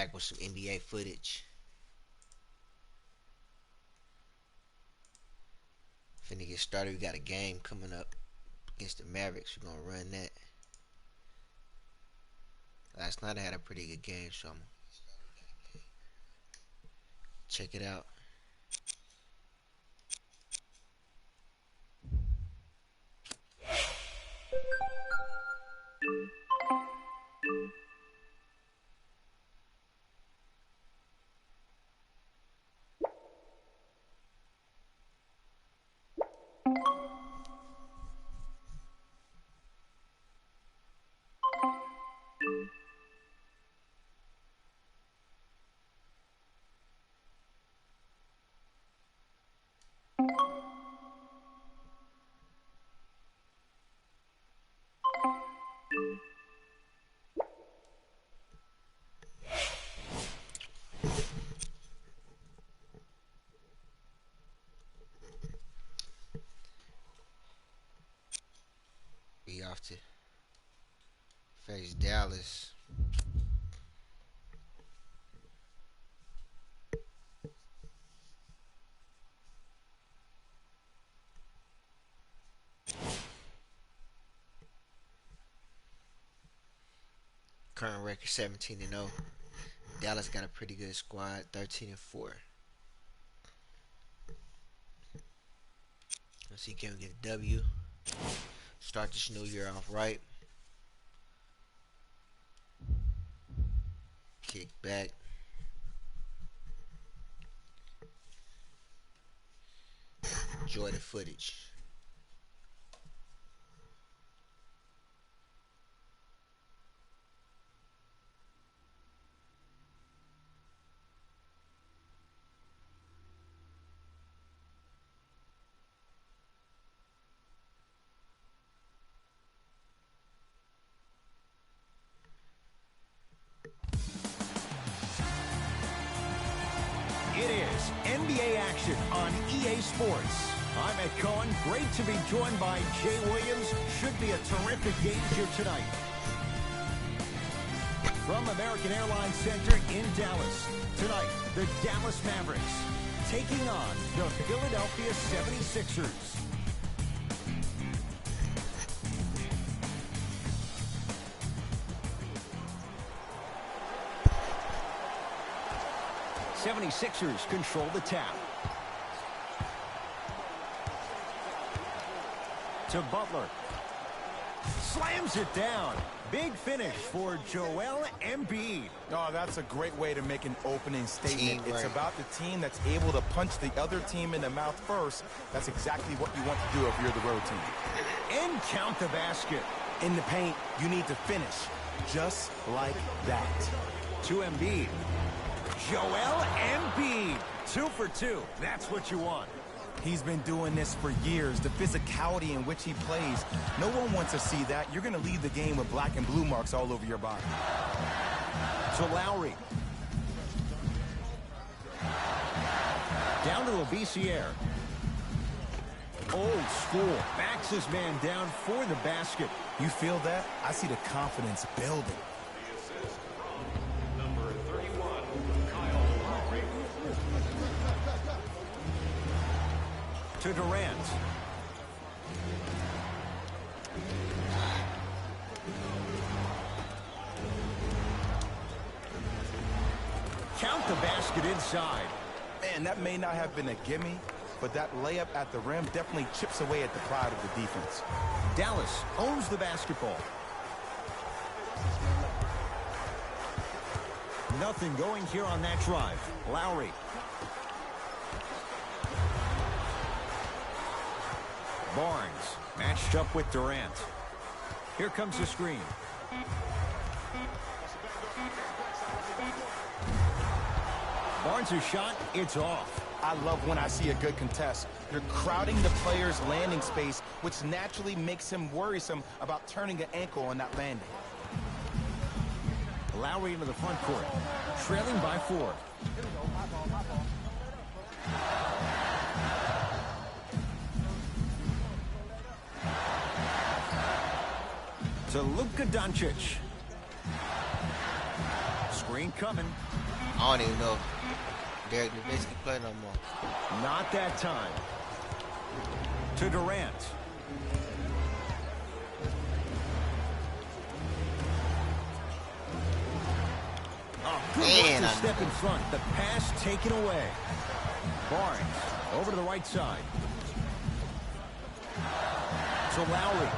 back with some NBA footage. Finna get started. We got a game coming up against the Mavericks. We're gonna run that. Last night I had a pretty good game, so I'm gonna check it out. Be off to face Dallas. Current record 17-0. Dallas got a pretty good squad, 13-4. Let's see, can we get a W? Start this new year off right. Kick back. Enjoy the footage. It is NBA action on EA Sports. I'm Ed Cohen. Great to be joined by Jay Williams. Should be a terrific game here tonight. From American Airlines Center in Dallas, tonight, the Dallas Mavericks taking on the Philadelphia 76ers. '76ers control the tap. To Butler. Slams it down. Big finish for Joel Embiid. Oh, that's a great way to make an opening statement. Teamwork. It's about the team that's able to punch the other team in the mouth first. That's exactly what you want to do if you're the road team. And count the basket. In the paint, you need to finish just like that. To Embiid. Joel Embiid. 2 for 2. That's what you want. He's been doing this for years. The physicality in which he plays, no one wants to see that. You're going to leave the game with black and blue marks all over your body. To Lowry. Down to Labissiere. Old school. Backs his man down for the basket. You feel that? I see the confidence building. To Durant. Count the basket inside. Man, that may not have been a gimme, but that layup at the rim definitely chips away at the pride of the defense. Dallas owns the basketball. Nothing going here on that drive. Lowry. Barnes matched up with Durant. Here comes the screen. Barnes' shot, it's off. I love when I see a good contest. You're crowding the player's landing space, which naturally makes him worrisome about turning an ankle on that landing. Lowry into the front court, trailing by 4. To Luka Doncic. Screen coming. I don't even know if Derek Nowitzki play no more. Not that time. To Durant. Oh, good Man, one to step in front. The pass taken away. Barnes over to the right side. To Lowry.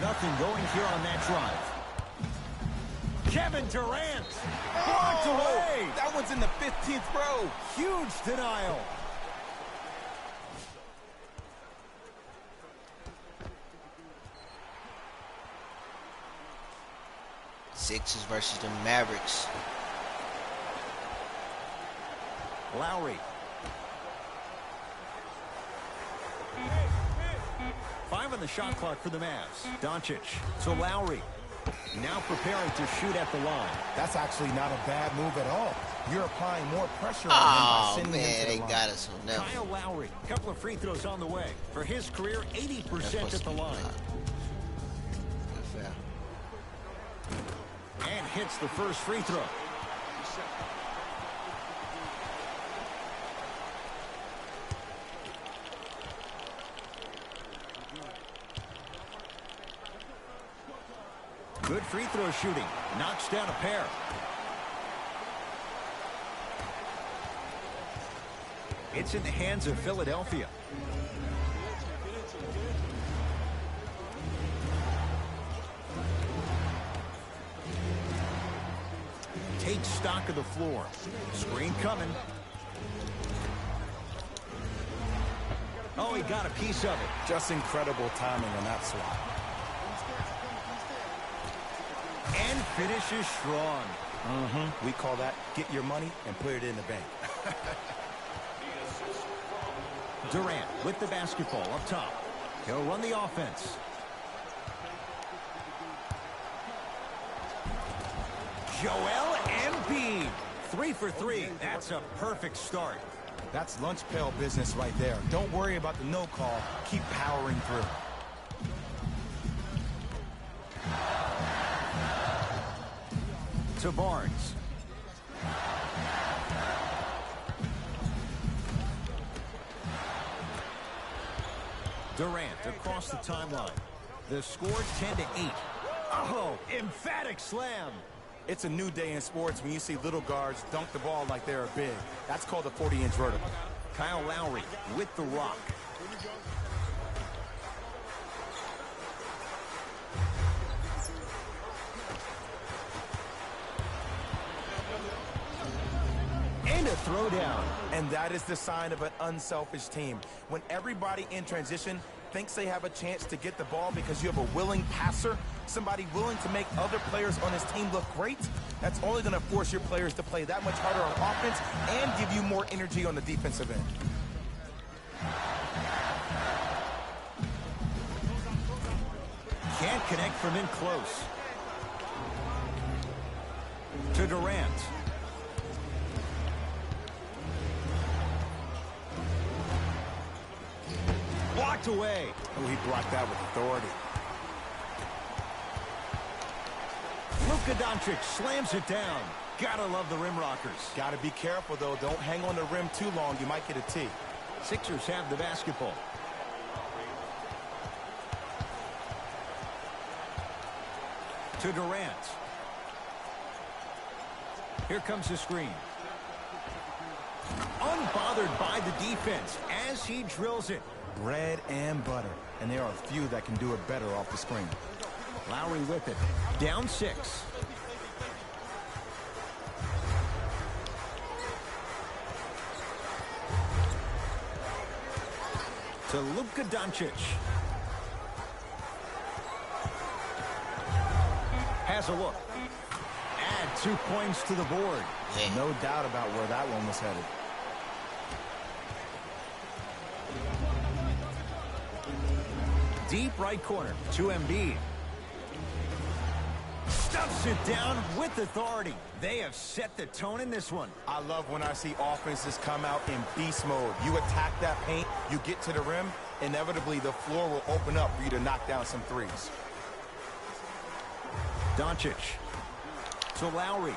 Nothing going here on that drive. Kevin Durant blocked away. That one's in the 15th row. Huge denial. Sixers versus the Mavericks. Lowry. 5 on the shot clock for the Mavs. Doncic to Lowry. Now preparing to shoot at the line. That's actually not a bad move at all. You're applying more pressure on him by Oh, sending him man, to they the line. got us on that. Kyle Lowry. A couple of free throws on the way. For his career, 80% at the line. Good foul. And hits the first free throw. Good free throw shooting. Knocks down a pair. It's in the hands of Philadelphia. Takes stock of the floor. Screen coming. Oh, he got a piece of it. Just incredible timing on that swat. And finishes strong. We call that get your money and put it in the bank. Durant with the basketball up top. He'll run the offense. Joel Embiid. 3 for 3. That's a perfect start. That's lunch pail business right there. Don't worry about the no call. Keep powering through. To Barnes. Durant across the timeline. The score 10-8. Oh, emphatic slam. It's a new day in sports when you see little guards dunk the ball like they're big. That's called a 40-inch vertical. Kyle Lowry with the rock. And a throwdown. And that is the sign of an unselfish team. When everybody in transition thinks they have a chance to get the ball because you have a willing passer, somebody willing to make other players on his team look great, that's only going to force your players to play that much harder on offense and give you more energy on the defensive end. Can't connect from in close. To Durant. Blocked away. Oh, he blocked that with authority. Luka Doncic slams it down. Gotta love the rim rockers. Got to be careful, though. Don't hang on the rim too long. You might get a tee. Sixers have the basketball. To Durant. Here comes the screen. Unbothered by the defense as he drills it. Bread and butter. And there are a few that can do it better off the screen. Lowry with it. Down 6. To Luka Doncic. Has a look. Add 2 points to the board. Yeah. No doubt about where that one was headed. Deep right corner to Embiid. Stuffs it down with authority. They have set the tone in this one. I love when I see offenses come out in beast mode. You attack that paint, you get to the rim, inevitably the floor will open up for you to knock down some threes. Doncic To Lowry.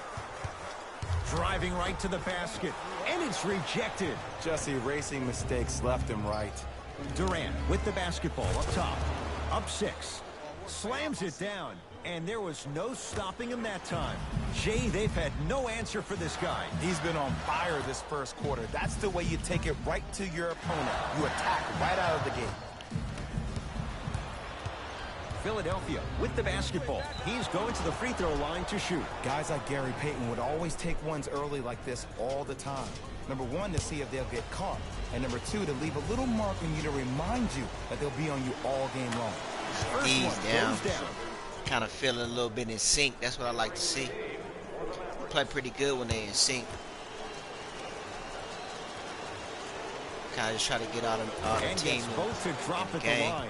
Driving right to the basket. And it's rejected. Just erasing mistakes left and right. Durant with the basketball up top. Up 6. Slams it down. And there was no stopping him that time. Jay, they've had no answer for this guy. He's been on fire this first quarter. That's the way you take it right to your opponent. You attack right out of the gate. Philadelphia with the basketball. He's going to the free throw line to shoot. Guys like Gary Payton would always take ones early like this all the time. Number 1, to see if they'll get caught. And number 2, to leave a little mark on you to remind you that they'll be on you all game long. First Ease one down. goes down. Kind of feeling a little bit in sync. That's what I like to see. They play pretty good when they're in sync. Kind of just try to get out of the And team gets both to drop in at the the game. line.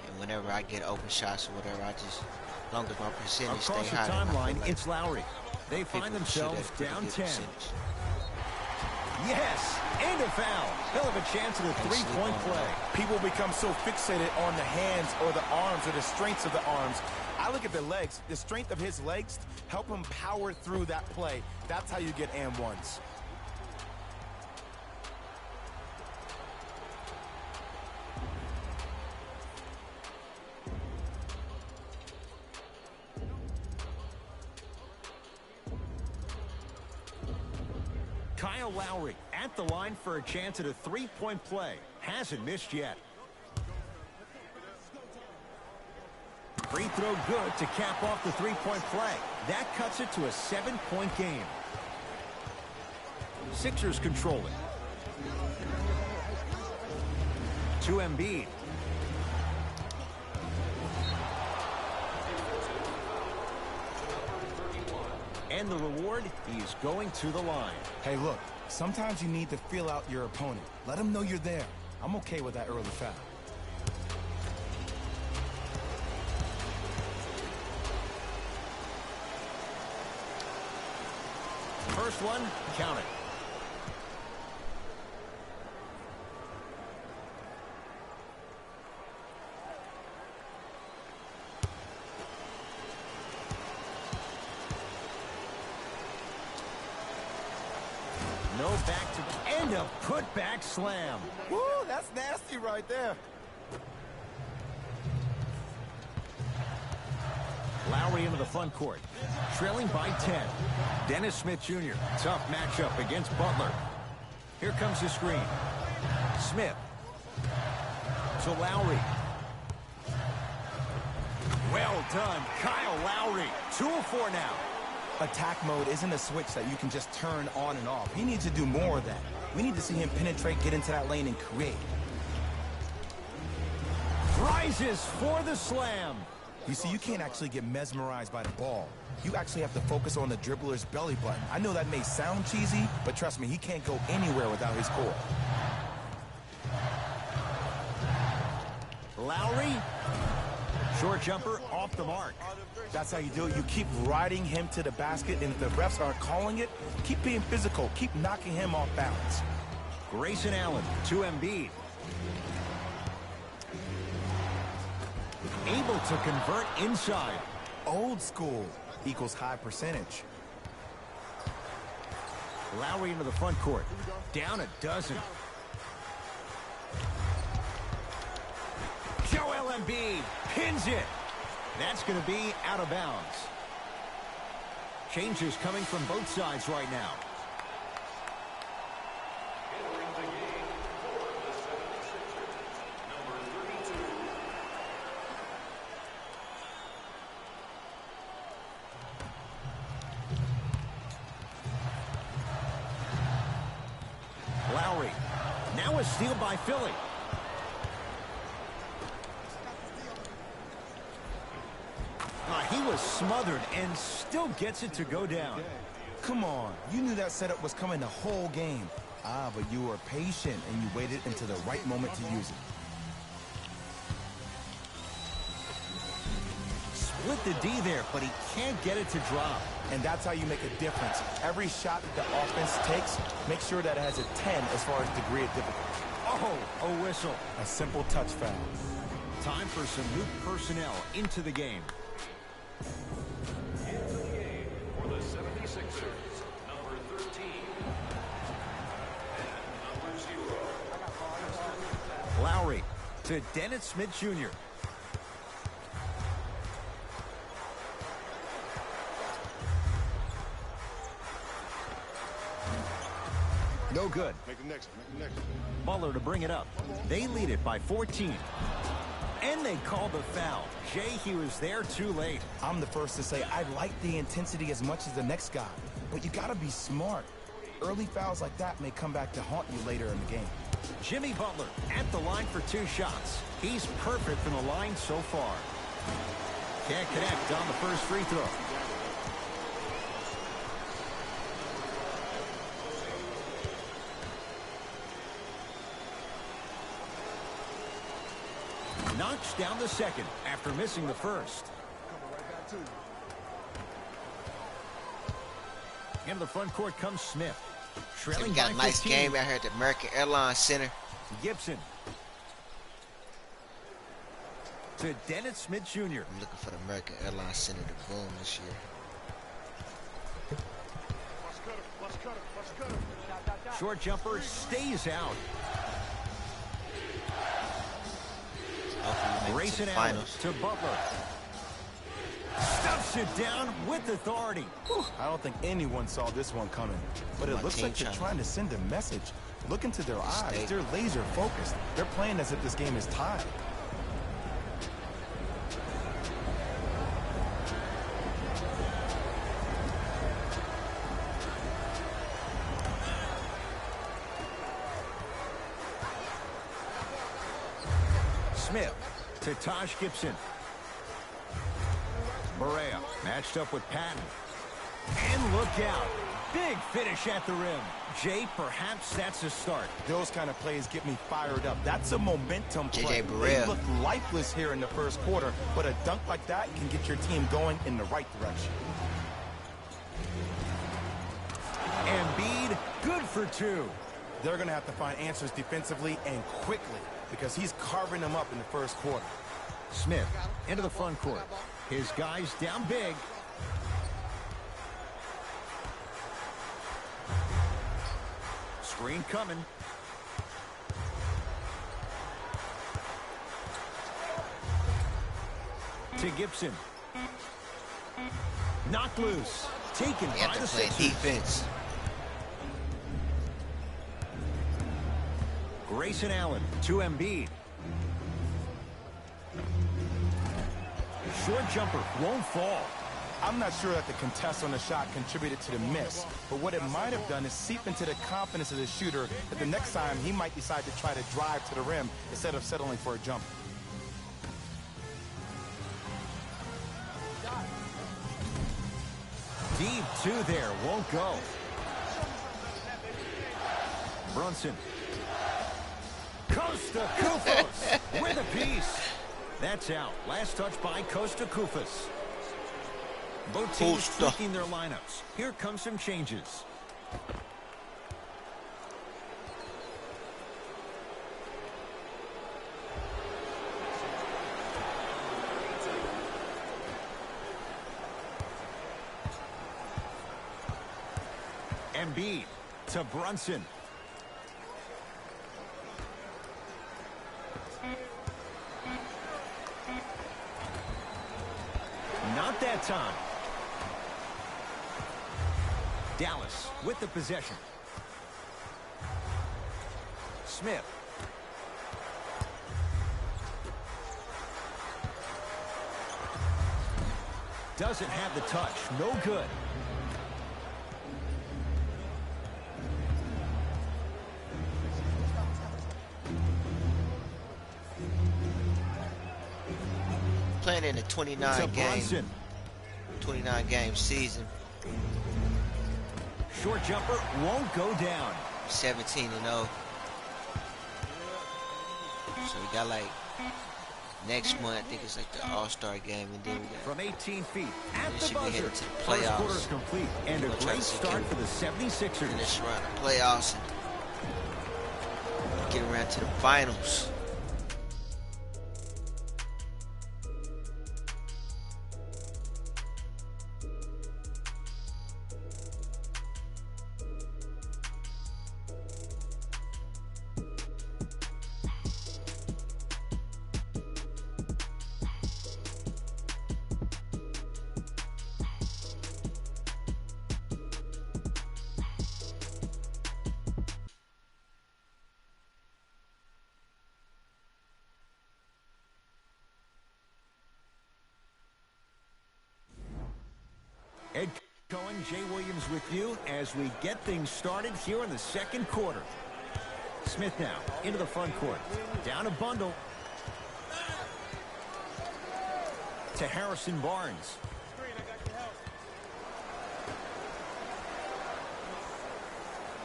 And whenever I get open shots or whatever, I just, as long as my percentage Across stay the high, then I feel timeline, like it's Lowry. They people find can shoot themselves at pretty down good 10. percentage. Yes, and a foul. He'll have a chance at a three-point play. People become so fixated on the hands or the arms or the strengths of the arms. I look at the legs. The strength of his legs help him power through that play. That's how you get and ones. Kyle Lowry at the line for a chance at a three-point play. Hasn't missed yet. Free throw good to cap off the three-point play. That cuts it to a 7-point game. Sixers control it. To Embiid. And the reward, he's going to the line. Hey, look, sometimes you need to feel out your opponent. Let them know you're there. I'm okay with that early foul. First one, count it. No back to and a putback slam. Woo, that's nasty right there. Lowry into the front court, trailing by 10. Dennis Smith Jr., tough matchup against Butler. Here comes the screen. Smith to Lowry. Well done, Kyle Lowry. 2 of 4 now. Attack mode isn't a switch that you can just turn on and off. He needs to do more of that. We need to see him penetrate, get into that lane, and create. Rises for the slam. You see, you can't actually get mesmerized by the ball. You actually have to focus on the dribbler's belly button. I know that may sound cheesy, but trust me, he can't go anywhere without his core. Lowry, short jumper off the mark. That's how you do it. You keep riding him to the basket, and if the refs aren't calling it, keep being physical. Keep knocking him off balance. Grayson Allen to Embiid. Able to convert inside. Old school equals high percentage. Lowry into the front court. Down a dozen. Joel Embiid pins it. That's going to be out of bounds. Changes coming from both sides right now. Lowry. Now a steal by Philly. He was smothered and still gets it to go down. Come on. You knew that setup was coming the whole game. But you were patient and you waited until the right moment to use it. Split the D there, but he can't get it to drop. And that's how you make a difference. Every shot that the offense takes, make sure that it has a 10 as far as degree of difficulty. Oh, a whistle. A simple touch foul. Time for some new personnel into the game. To Dennis Smith Jr. No good. Make the next one. Make the next one. Butler to bring it up. They lead it by 14. And they call the foul. Jay, he was there too late. I'm the first to say I like the intensity as much as the next guy, but you gotta be smart. Early fouls like that may come back to haunt you later in the game. Jimmy Butler at the line for 2 shots. He's perfect from the line so far. Can't connect on the first free throw. Knocks down the second after missing the first. Into the front court comes Smith. Trailing We got by a nice 15. game out here at the American Airlines Center. Gibson. To Dennis Smith Jr. I'm looking for the American Airlines Center to boom this year. Short jumper stays out. Hopefully we make it to Grayson the Allen finals. to Butler. Stuffs it down with authority. Whew, I don't think anyone saw this one coming, but it My looks team like they're trying to send a message. Look into their eyes. Stay. They're laser focused. They're playing as if this game is tied. Smith to Taj Gibson. Barea matched up with Patton. And look out. Big finish at the rim. Jay, perhaps that's a start. Those kind of plays get me fired up. That's a momentum play. JJ They Barea. look lifeless here in the first quarter, but a dunk like that can get your team going in the right direction. Embiid, good for 2. They're going to have to find answers defensively and quickly because he's carving them up in the first quarter. Smith into the front court. His guys down big. Screen coming. To Gibson. Knocked loose. Taken We by have the to play Sixers. defense. Grayson Allen to Embiid. Short jumper won't fall. I'm not sure that the contest on the shot contributed to the miss, but what it might have done is seep into the confidence of the shooter that the next time he might decide to try to drive to the rim instead of settling for a jump. Deep 2 there, won't go. Brunson. Costa Koufos with a piece. That's out. Last touch by Costa Koufos. Both teams Costa. tweaking their lineups. Here come some changes. Embiid to Brunson. Not that time. Dallas with the possession. Smith. Doesn't have the touch. No good. Playing in a To 29 Brunson. game season. Short jumper won't go down. 17-0. So we got like next month, I think it's like the All-Star game, and then we got From 18 feet at We the should be buzzer. headed to the First playoffs. quarter is complete and a We'll try great to start secure for the 76ers. in this round of playoffs and get around to the finals. Jay Williams with you as we get things started here in the second quarter. Smith now into the front court. Down a bundle. To Harrison Barnes.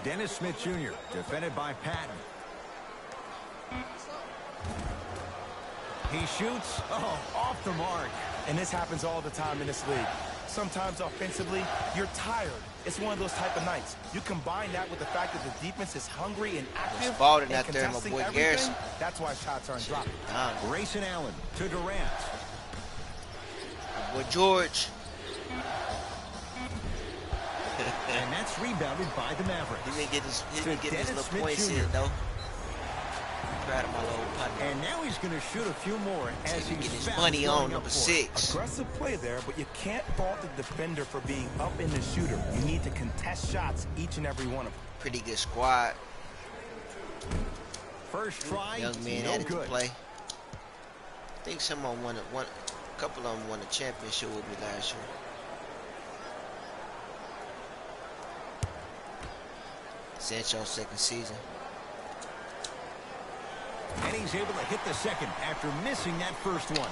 Dennis Smith Jr. defended by Patton. He shoots. Oh, off the mark. And this happens all the time in this league. Sometimes offensively, you're tired. It's one of those type of nights. You combine that with the fact that the defense is hungry and active Spalding and out there, my contesting boy everything. Garrison. That's why shots aren't dropping. Grayson Allen to Durant. My boy George. And that's rebounded by the Mavericks. He didn't get his Dennis little Smith points Jr. in, though. Proud of my little partner. And now he's going to shoot a few more as He he's get his fouled money going on up number for it. 6. Aggressive play there, but you can't fault the defender for being up in the shooter. You need to contest shots, each and every one of them. Pretty good squad. First try, Young man no added to good. play. I think someone a couple of them won a championship with me last year. Sancho's second season. And he's able to hit the second after missing that first one.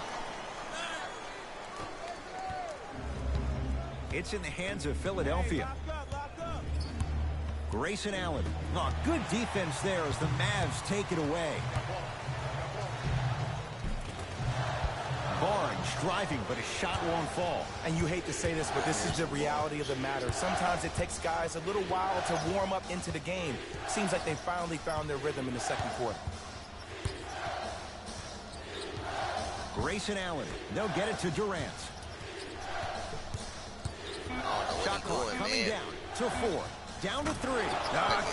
It's in the hands of Philadelphia. Grayson Allen. Oh, good defense there as the Mavs take it away. Barnes driving, but his shot won't fall. And you hate to say this, but this is the reality of the matter. Sometimes it takes guys a little while to warm up into the game. Seems like they finally found their rhythm in the second quarter. Grayson Allen. They'll get it to Durant. Shot clock coming down to 4. Down to 3.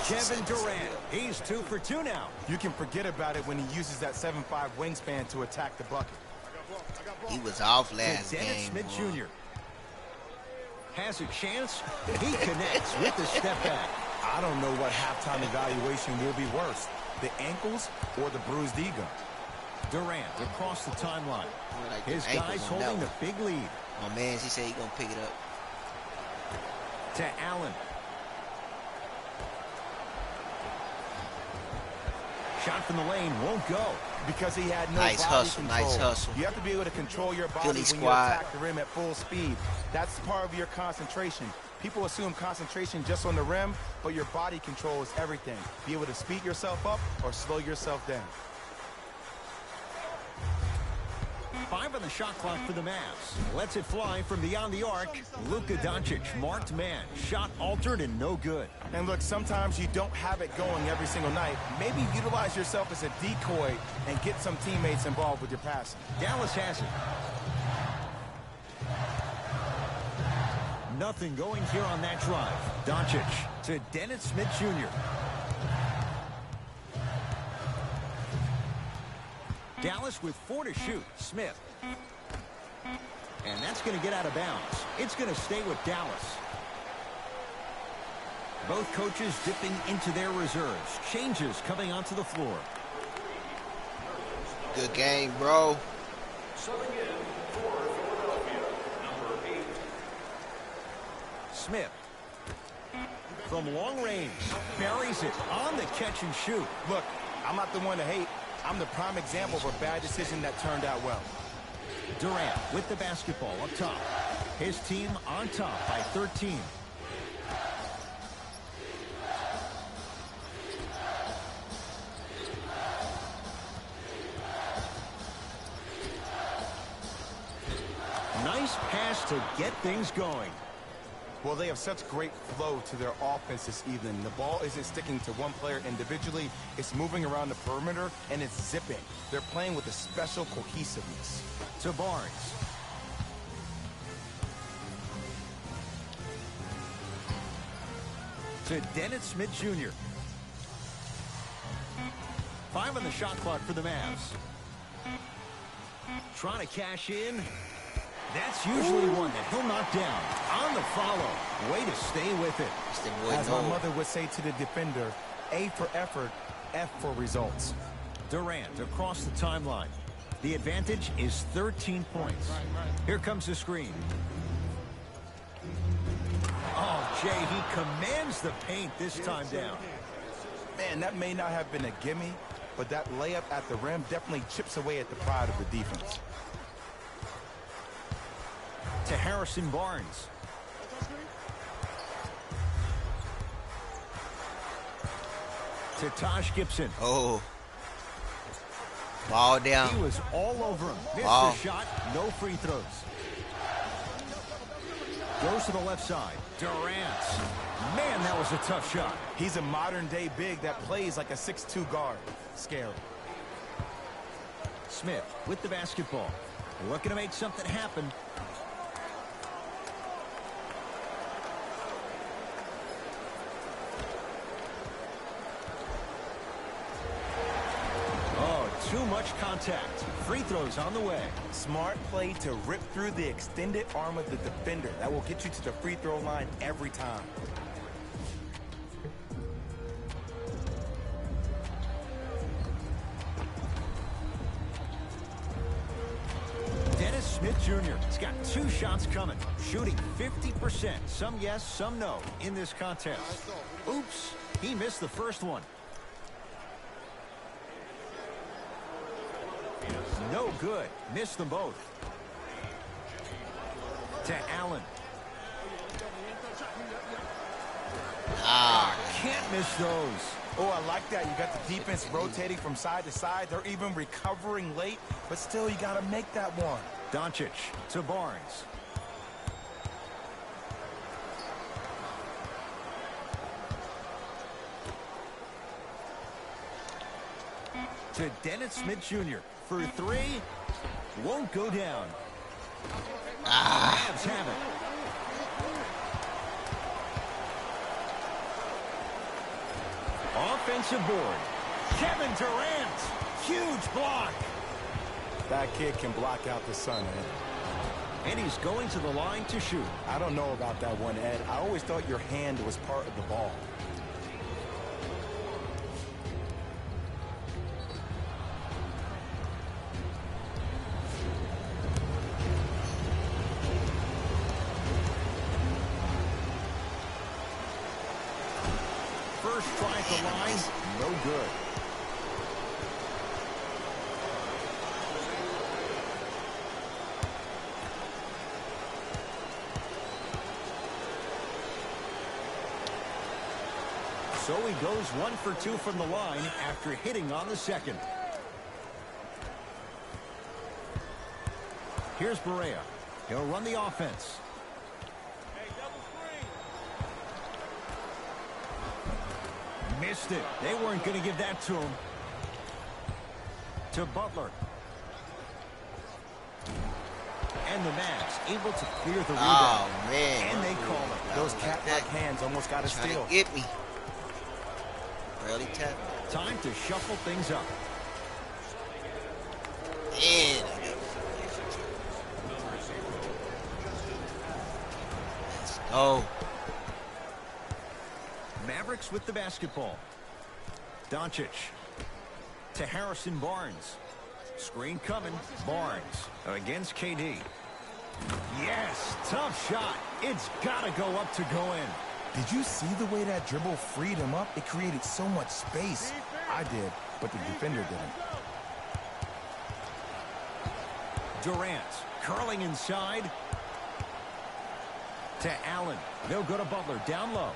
Kevin Durant. He's 2 for 2 now. You can forget about it when he uses that 7'5" wingspan to attack the bucket. He was off last Dennis game. Smith Boy. Jr. has a chance. He connects with the step back. I don't know what halftime evaluation will be worse, the ankles or the bruised ego. Durant across the timeline. Like His the ankles guys on that holding the one. big lead. My man, he said he gonna pick it up. To Allen. Shot from the lane won't go. Because he had no Nice body hustle, control. nice hustle. You have to be able to control your body Philly when squad. you attack the rim at full speed. That's part of your concentration. People assume concentration just on the rim, but your body control is everything. Be able to speed yourself up or slow yourself down. 5 on the shot clock for the Mavs. Lets it fly from beyond the arc. Luka Doncic, marked man. Shot altered and no good. And look, sometimes you don't have it going every single night. Maybe utilize yourself as a decoy and get some teammates involved with your passing. Dallas has it. Nothing going here on that drive. Doncic to Dennis Smith Jr. Dallas with 4 to shoot. Smith. And that's going to get out of bounds. It's going to stay with Dallas. Both coaches dipping into their reserves. Changes coming onto the floor. Good game, bro. Smith. From long range. Buries it on the catch and shoot. Look, I'm not the one to hate. I'm the prime example of a bad decision that turned out well. Durant with the basketball up top. His team on top by 13. Nice pass to get things going. Well, they have such great flow to their offense this evening. The ball isn't sticking to one player individually. It's moving around the perimeter, and it's zipping. They're playing with a special cohesiveness. To Barnes. To Dennis Smith Jr. 5 on the shot clock for the Mavs. Trying to cash in. That's usually one that he'll knock down. On the follow. Way to stay with it. As my mother would say to the defender, A for effort, F for results. Durant across the timeline. The advantage is 13 points. Here comes the screen. Oh, Shea, he commands the paint this time down. Man, that may not have been a gimme, but that layup at the rim definitely chips away at the pride of the defense. To Harrison Barnes. To Taj Gibson. Oh. Ball down. He was all over him. Missed Wow. the shot. No free throws. Goes to the left side. Durant. Man, that was a tough shot. He's a modern-day big that plays like a 6'2 guard. Scary. Smith with the basketball. Looking to make something happen. Oh, too much contact. Free throws on the way. Smart play to rip through the extended arm of the defender. That will get you to the free throw line every time. Dennis Smith Jr. has got 2 shots coming. Shooting 50%. Some yes, some no in this contest. Oops, he missed the first one. No good. Missed them both. To Allen. Can't miss those. Oh, I like that. You got the defense rotating from side to side. They're even recovering late, but still you got to make that one. Doncic to Barnes. To Dennis Smith Jr. for 3. Won't go down. Mavs have it. Offensive board. Kevin Durant. Huge block. That kid can block out the sun, Ed. And he's going to the line to shoot. I don't know about that one, Ed. I always thought your hand was part of the ball. First try at the line, no good. So he goes 1 for 2 from the line after hitting on the second. Here's Barea. He'll run the offense. Missed it. They weren't going to give that to him. To Butler. And the Mavs able to clear the rebound. Oh, man. And they call it. Those cat-like hands almost got a Trying steal. to get me. Barely tapped. Time to shuffle things up. And let's go. Mavericks with the basketball. Doncic to Harrison Barnes. Screen coming. Barnes against KD. Yes, tough shot. It's got to go up to go in. Did you see the way that dribble freed him up? It created so much space. I did, but the defender didn't. Durant curling inside. To Allen. They'll go to Butler down low.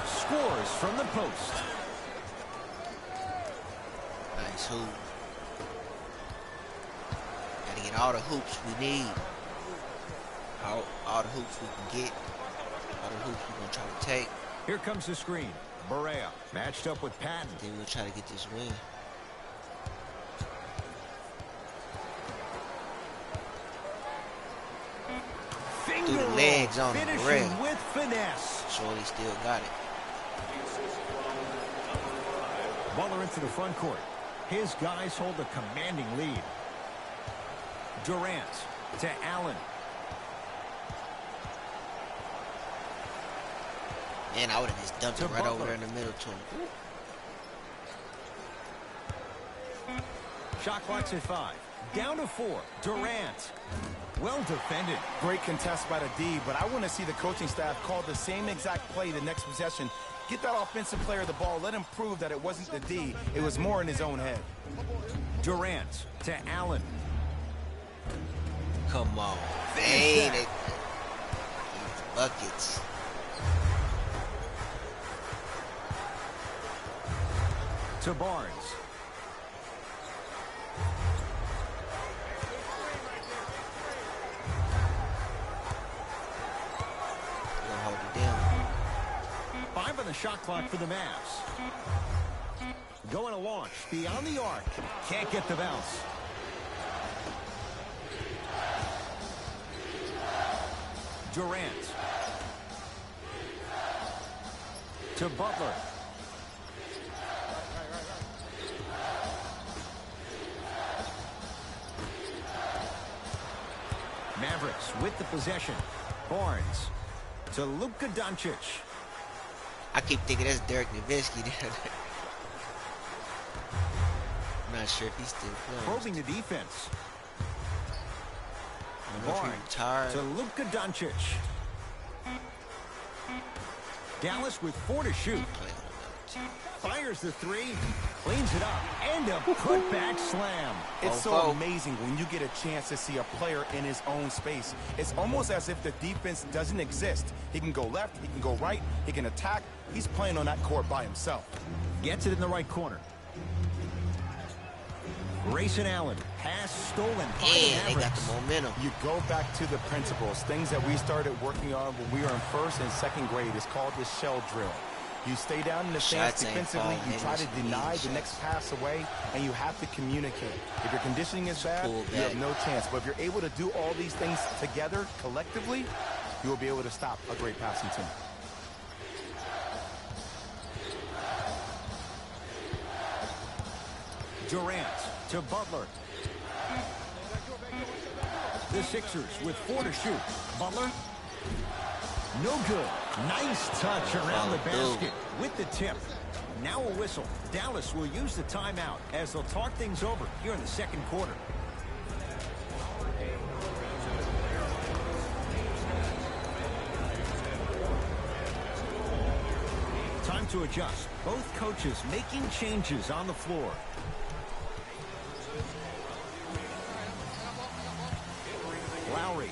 Scores from the post. Nice hoop. Gotta get all the hoops we need. All the hoops we can get. All the hoops we're going to try to take. Here comes the screen. Barea matched up with Patton. Then we'll try to get this win. Finger Threw the roll, legs on him. finishing Barea. with finesse. Shorty still got it. Butler into the front court. His guys hold a commanding lead. Durant to Allen. Man, I would have just dumped To it right over Butler. there in the middle to him. Shot clock's at 5. Down to 4. Durant. Well defended. Great contest by the D, but I want to see the coaching staff call the same exact play the next possession. Get that offensive player the ball. Let him prove that it wasn't the D. It was more in his own head. Durant to Allen. Come on. Dang it. Buckets. To Barnes. Gonna hold it down. 5 on the shot clock for the Mavs. Going to launch beyond the arc. Can't get the bounce. Durant. To Butler. Mavericks with the possession. Barnes to Luka Doncic. I keep thinking that's Dirk Nowitzki down there. I'm not sure if he's still playing. Probing the defense. I don't know if he retired. To Luka Doncic. Dallas with 4 to shoot. Fires the 3, cleans it up, and a putback slam. It's so amazing when you get a chance to see a player in his own space. It's almost as if the defense doesn't exist. He can go left, he can go right, he can attack. He's playing on that court by himself. Gets it in the right corner. Grayson Allen, pass stolen by the Yeah, they got Mavericks. the momentum. You go back to the principles, things that we started working on when we were in 1st and 2nd grade. It's called the shell drill. You stay down in the stance Shots ain't defensively, falling, you try to they deny just the next pass away, and you have to communicate. If your conditioning is bad, pull you have back. no chance. But if you're able to do all these things together, collectively, you will be able to stop a great passing team. Durant to Butler. The Sixers with 4 to shoot. Butler. No good. Nice touch around the basket with the tip. Now a whistle. Dallas will use the timeout as they'll talk things over here in the 2nd quarter. Time to adjust. Both coaches making changes on the floor. Lowry.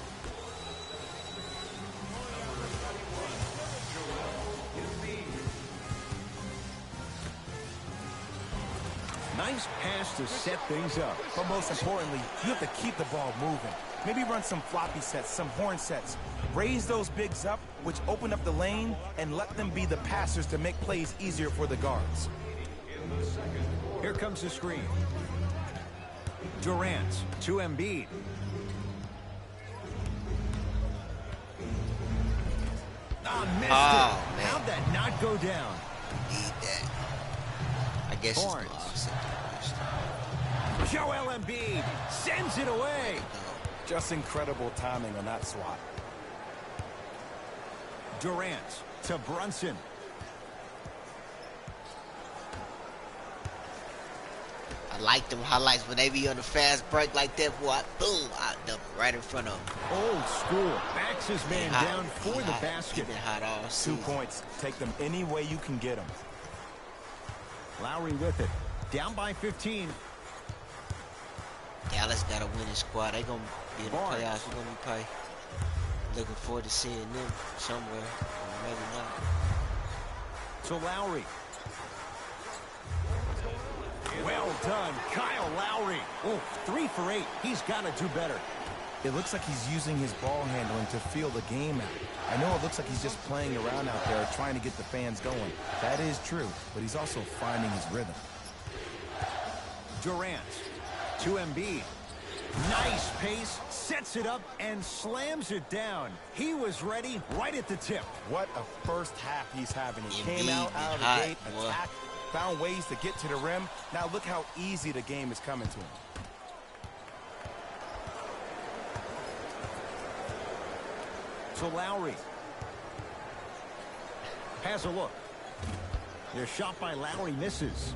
Nice pass to set things up. But most importantly, you have to keep the ball moving. Maybe run some floppy sets, some horn sets. Raise those bigs up, which open up the lane, and let them be the passers to make plays easier for the guards. Here comes the screen. Durant to Embiid. Missed it. Man. How'd that not go down? Need that. I guess it's Barnes. no offset. Joel Embiid sends it away. Just incredible timing on that swat. Durant to Brunson. I like them highlights when they be on the fast break like that, boy. Boom, I dump it right in front of them. Old school. Backs his man down for the basket. Been hot all 2 season. points. Take them any way you can get them. Lowry with it. Down by 15. Dallas got a winning squad. They gonna be in the Barnes. playoffs. We're gonna be probably looking forward to seeing them somewhere, or maybe not. To Lowry. Well done, Kyle Lowry. Oh, 3 for 8. He's got to do better. It looks like he's using his ball handling to feel the game out. I know it looks like he's just playing around out there trying to get the fans going. That is true, but he's also finding his rhythm. Durant to Embiid. Nice pace, sets it up, and slams it down. He was ready right at the tip. What a first half he's having. He Embiid came out been of the hot, gate, boy. attacked, found ways to get to the rim. Now look how easy the game is coming to him. To Lowry. Has a look. Their shot by Lowry misses.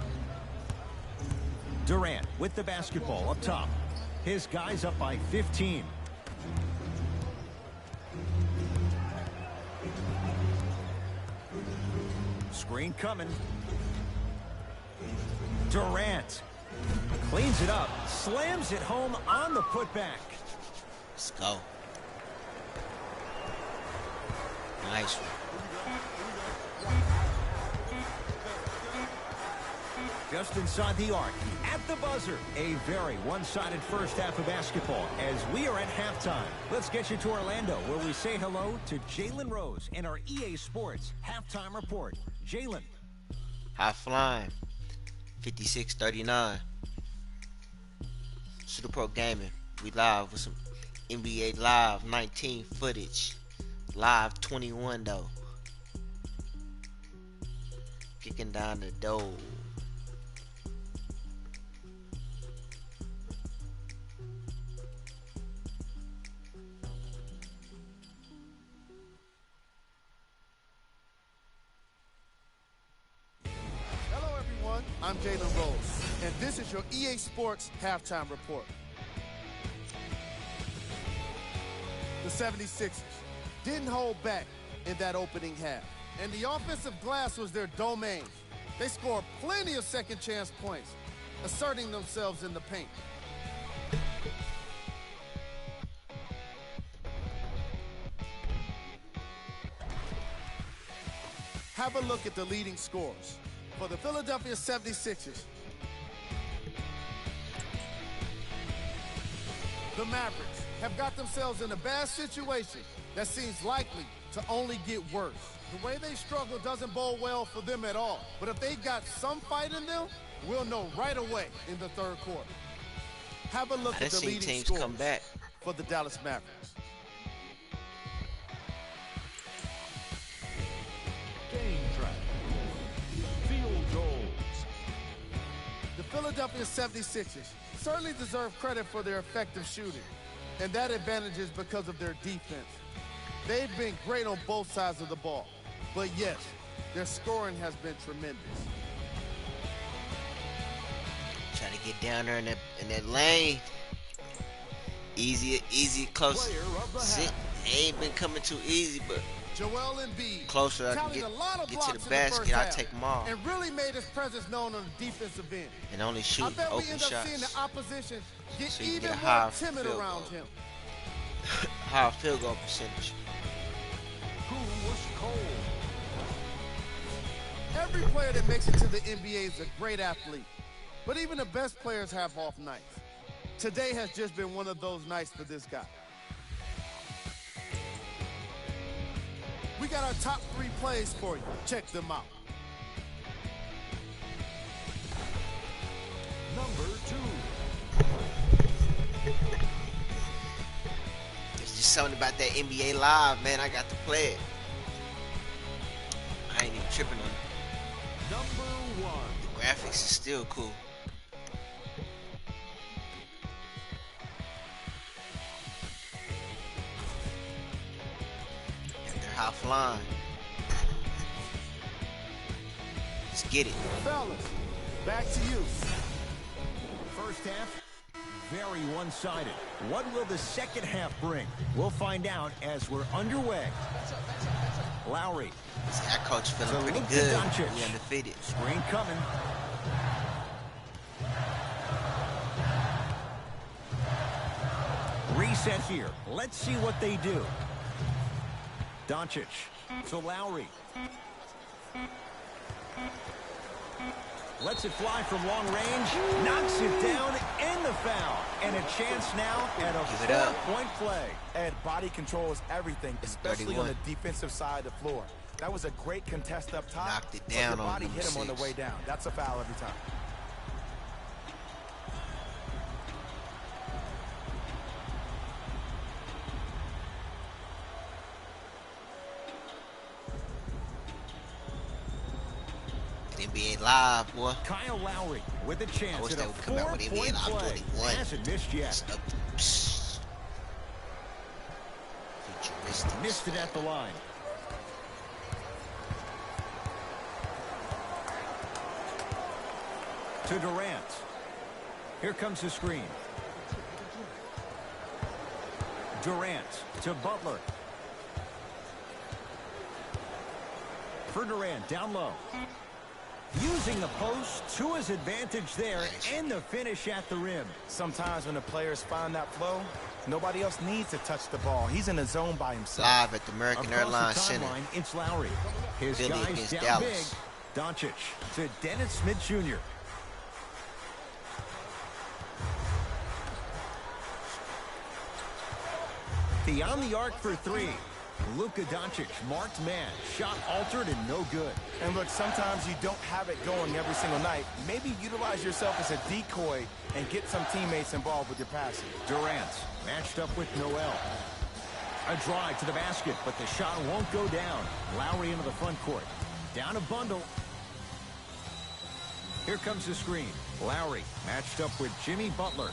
Durant with the basketball up top. His guys up by 15. Screen coming. Durant cleans it up, slams it home on the putback. Let's go. Nice one. Just inside the arc, at the buzzer. A very one-sided first half of basketball as we are at halftime. Let's get you to Orlando, where we say hello to Jalen Rose in our EA Sports halftime report. Jalen. High flying. 56-39. Super Pro Gaming. We live with some NBA Live 19 footage. Live 21 though. Kicking down the door. Hello everyone, I'm Jalen Rose, and this is your EA Sports halftime report. The 76ers didn't hold back in that opening half, and the offensive glass was their domain. They scored plenty of second chance points, asserting themselves in the paint. Have a look at the leading scorers. For the Philadelphia 76ers, the Mavericks have got themselves in a bad situation that seems likely to only get worse. The way they struggle doesn't bode well for them at all. But if they got some fight in them, we'll know right away in the third quarter. Have a look at the leading teams scorers come back for the Dallas Mavericks. Game track. Field goals. The Philadelphia 76ers certainly deserve credit for their effective shooting, and that advantage is because of their defense. They've been great on both sides of the ball, but yes, their scoring has been tremendous. Try to get down there in that lane. Easy, closer. Ain't been coming too easy, but Joel Embiid, closer I can tallied a lot of get to blocks the in the first basket, I half, take them all. and really made his presence known on the defensive end. And only I shoot bet we open end up seeing the shots. opposition get So you even get a more higher timid field around goal. him. Higher field goal percentage. Who was cold? Every player that makes it to the NBA is a great athlete, but even the best players have off nights. Today has just been one of those nights for this guy. We got our top 3 plays for you. Check them out. Number 2. It's just something about that NBA Live, man. I got to play it. I ain't even tripping on it. Number 1. The graphics is still cool. And they're high flying. Let's get it. Fellas, back to you. First half, very one-sided. What will the second half bring? We'll find out as we're underway. Lowry. Our coach feeling So pretty look to good. Doncic. We undefeated. Screen coming. Reset here. Let's see what they do. Doncic to Lowry. Lets it fly from long range. Knocks it down in the foul. And a chance now at a Give it up. 4-point play. And body control is everything, especially 31. on the defensive side of the floor. That was a great contest up top. Knocked it but down the on body number hit him on the 6. way down. That's a foul every time. NBA Live, boy. Kyle Lowry with a I chance wish at they a would come out with NBA 4-point Live play. 21. Hasn't missed yet. Futuristic. Missed it at the line. To Durant. Here comes the screen. Durant to Butler. For Durant, down low. Using the post to his advantage there, and the finish at the rim. Sometimes when the players find that flow, nobody else needs to touch the ball. He's in a zone by himself. Live at the American Airlines Center. It's Lowry. His Philly guys against down Dallas. big. Doncic to Dennis Smith Jr. Beyond the arc for three. Luka Doncic, marked man, shot altered and no good. And look, sometimes you don't have it going every single night. Maybe utilize yourself as a decoy and get some teammates involved with your passing. Durant matched up with Noel. A drive to the basket, but the shot won't go down. Lowry into the front court. Down a bundle. Here comes the screen. Lowry matched up with Jimmy Butler.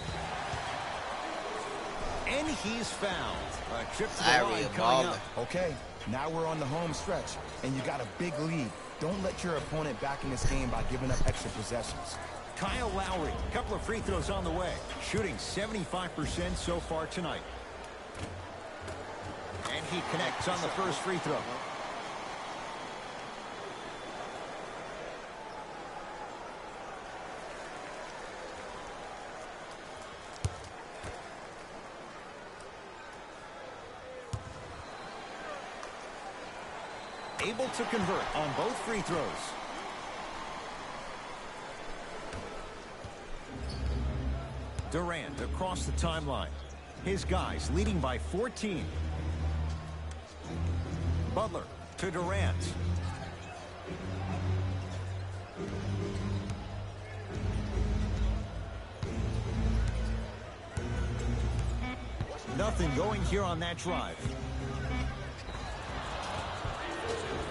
And he's fouled. A trip to the line coming up. Okay, now we're on the home stretch, and you got a big lead. Don't let your opponent back in this game by giving up extra possessions. Kyle Lowry, a couple of free throws on the way. Shooting 75% so far tonight. And he connects on the first free throw. Able to convert on both free throws. Durant across the timeline. His guys leading by 14. Butler to Durant. Nothing going here on that drive.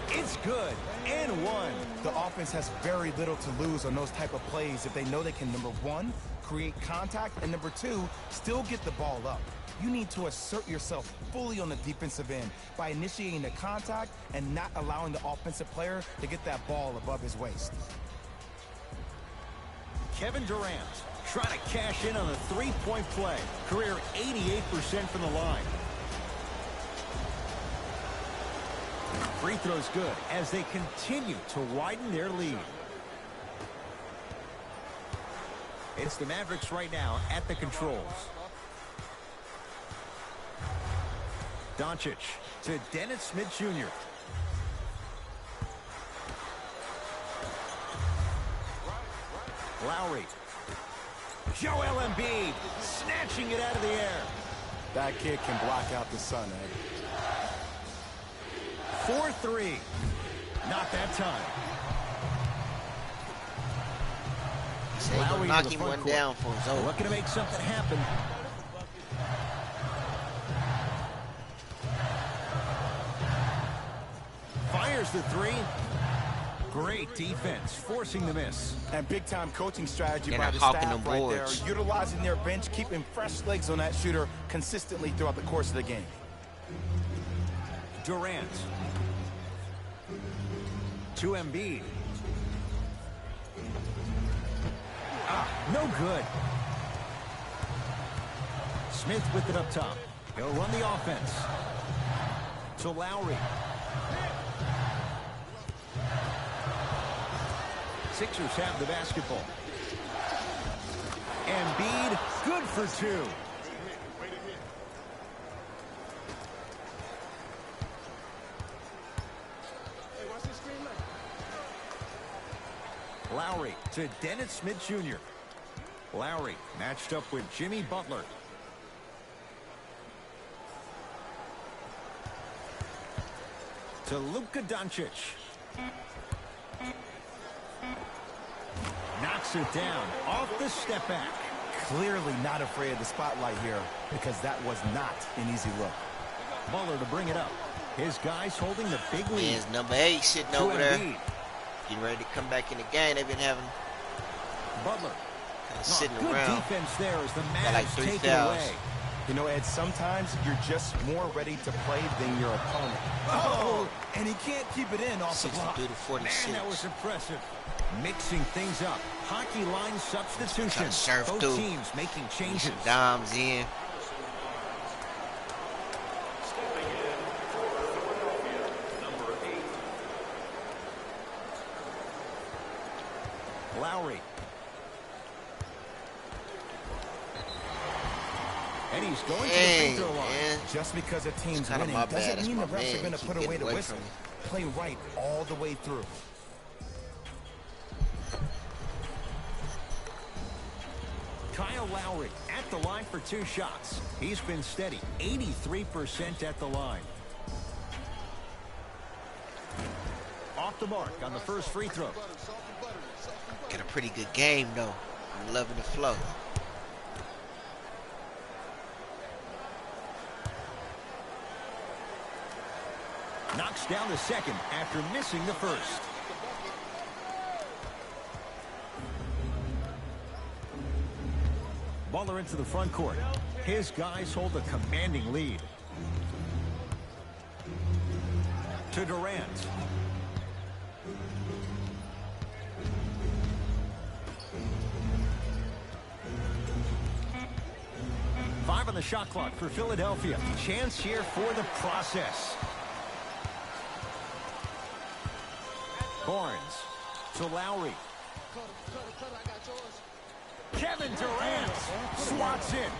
It's good, and one. The offense has very little to lose on those type of plays if they know they can, number one, create contact, and number two, still get the ball up. You need to assert yourself fully on the defensive end by initiating the contact and not allowing the offensive player to get that ball above his waist. Kevin Durant trying to cash in on a three-point play. Career 88% from the line. Free throw's good as they continue to widen their lead. It's the Mavericks right now at the controls. Doncic to Dennis Smith Jr. Lowry. Joel Embiid snatching it out of the air. That kid can block out the sun, Ed. 4-3. Not that time. Lowry knock him one down for his own. Looking to make something happen. Fires the three. Great defense, forcing the miss. And big-time coaching strategy They're by not the hawking staff them right boards. there, utilizing their bench, keeping fresh legs on that shooter consistently throughout the course of the game. Durant. To Embiid. No good. Smith with it up top. He'll run the offense. To Lowry. Sixers have the basketball. Embiid, good for two. Lowry to Dennis Smith Jr. Lowry matched up with Jimmy Butler. To Luka Doncic. Knocks it down off the step back. Clearly not afraid of the spotlight here because that was not an easy look. Butler to bring it up. His guys holding the big lead. Man's number 8 sitting To over there. Embiid. Getting ready to come back in the game. They've been having Butler. kind of sitting Good around. defense there as the Got like Mavs 3 take it fouls. away. You know, Ed, sometimes you're just more ready to play than your opponent. Oh, and he can't keep it in off the block. 62 to 46. Man, that was impressive. Mixing things up. Hockey line substitution. Trying to surf Both through. teams making changes. Dimes in. And he's going to the free throw line. Man. Just because a team's winning doesn't mean the refs are going to put away the whistle. Play right all the way through. Kyle Lowry at the line for 2 shots. He's been steady, 83% at the line. Off the mark on the first free throw. Got a pretty good game, though. I'm loving the flow. Knocks down the second after missing the first. Butler into the front court. His guys hold a commanding lead. To Durant. Five on the shot clock for Philadelphia. Chance here for the process. Barnes to Lowry. Kevin Durant swats in.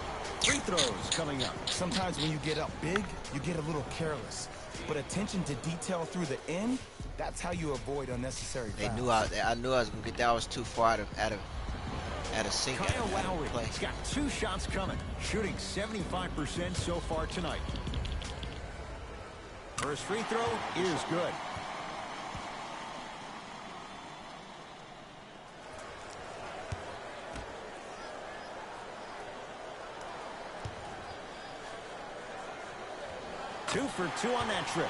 Free throws coming up. Sometimes when you get up big, you get a little careless. But attention to detail through the end, that's how you avoid unnecessary fouls. I knew I was gonna get that. I was too far out of sync. Kyle Lowry's got 2 shots coming, shooting 75% so far tonight. First free throw is good. Two for 2 on that trip.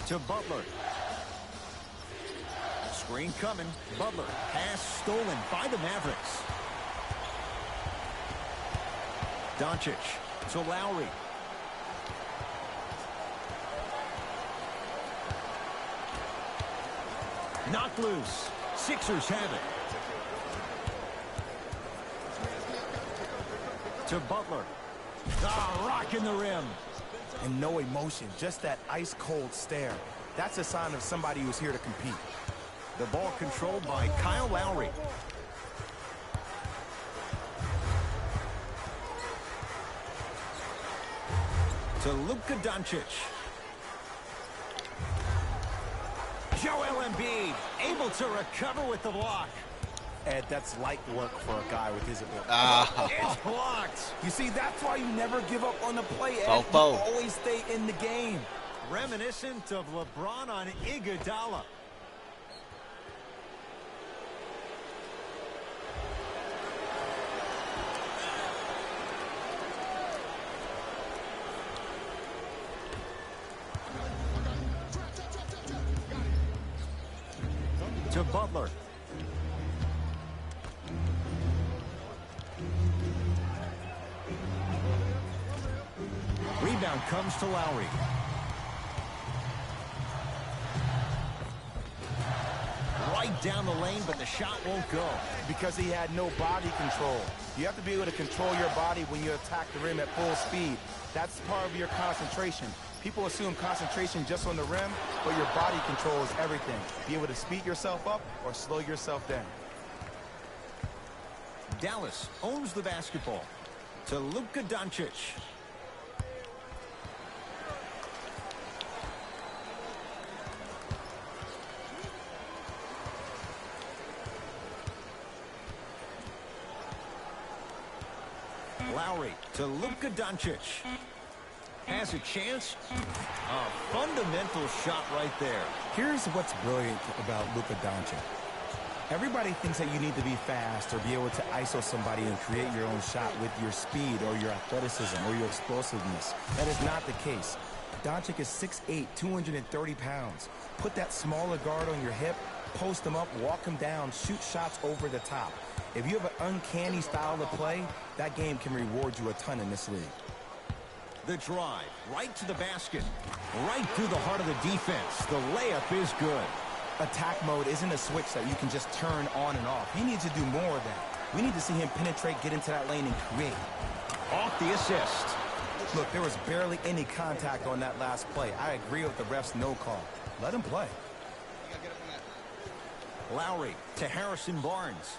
To Butler. Screen coming. Butler. Pass stolen by the Mavericks. Doncic to Lowry. Knocked loose. Sixers have it. To Butler. Rocking the rim. And no emotion, just that ice-cold stare. That's a sign of somebody who's here to compete. The ball controlled by Kyle Lowry. To Luka Doncic. Joel Embiid able to recover with the block. Ed, that's light work for a guy with his ability. It's blocked. You see, that's why you never give up on the play, Ed. Fofo. You always stay in the game. Reminiscent of LeBron on Iguodala. To Butler. Rebound comes to Lowry. Right down the lane, but the shot won't go. Because he had no body control. You have to be able to control your body when you attack the rim at full speed. That's part of your concentration. People assume concentration just on the rim, but your body control is everything. Be able to speed yourself up or slow yourself down. Dallas owns the basketball. To Luka Doncic. Lowry to Luka Doncic. Has a chance. A fundamental shot right there. Here's what's brilliant about Luka Doncic. Everybody thinks that you need to be fast or be able to ISO somebody and create your own shot with your speed or your athleticism or your explosiveness. That is not the case. Doncic is 6'8", 230 pounds. Put that smaller guard on your hip, post him up, walk him down, shoot shots over the top. If you have an uncanny style of play, that game can reward you a ton in this league. The drive, right to the basket, right through the heart of the defense. The layup is good. Attack mode isn't a switch that you can just turn on and off. He needs to do more of that. We need to see him penetrate, get into that lane, and create. Off the assist. Look, there was barely any contact on that last play. I agree with the ref's no call. Let him play. Lowry to Harrison Barnes.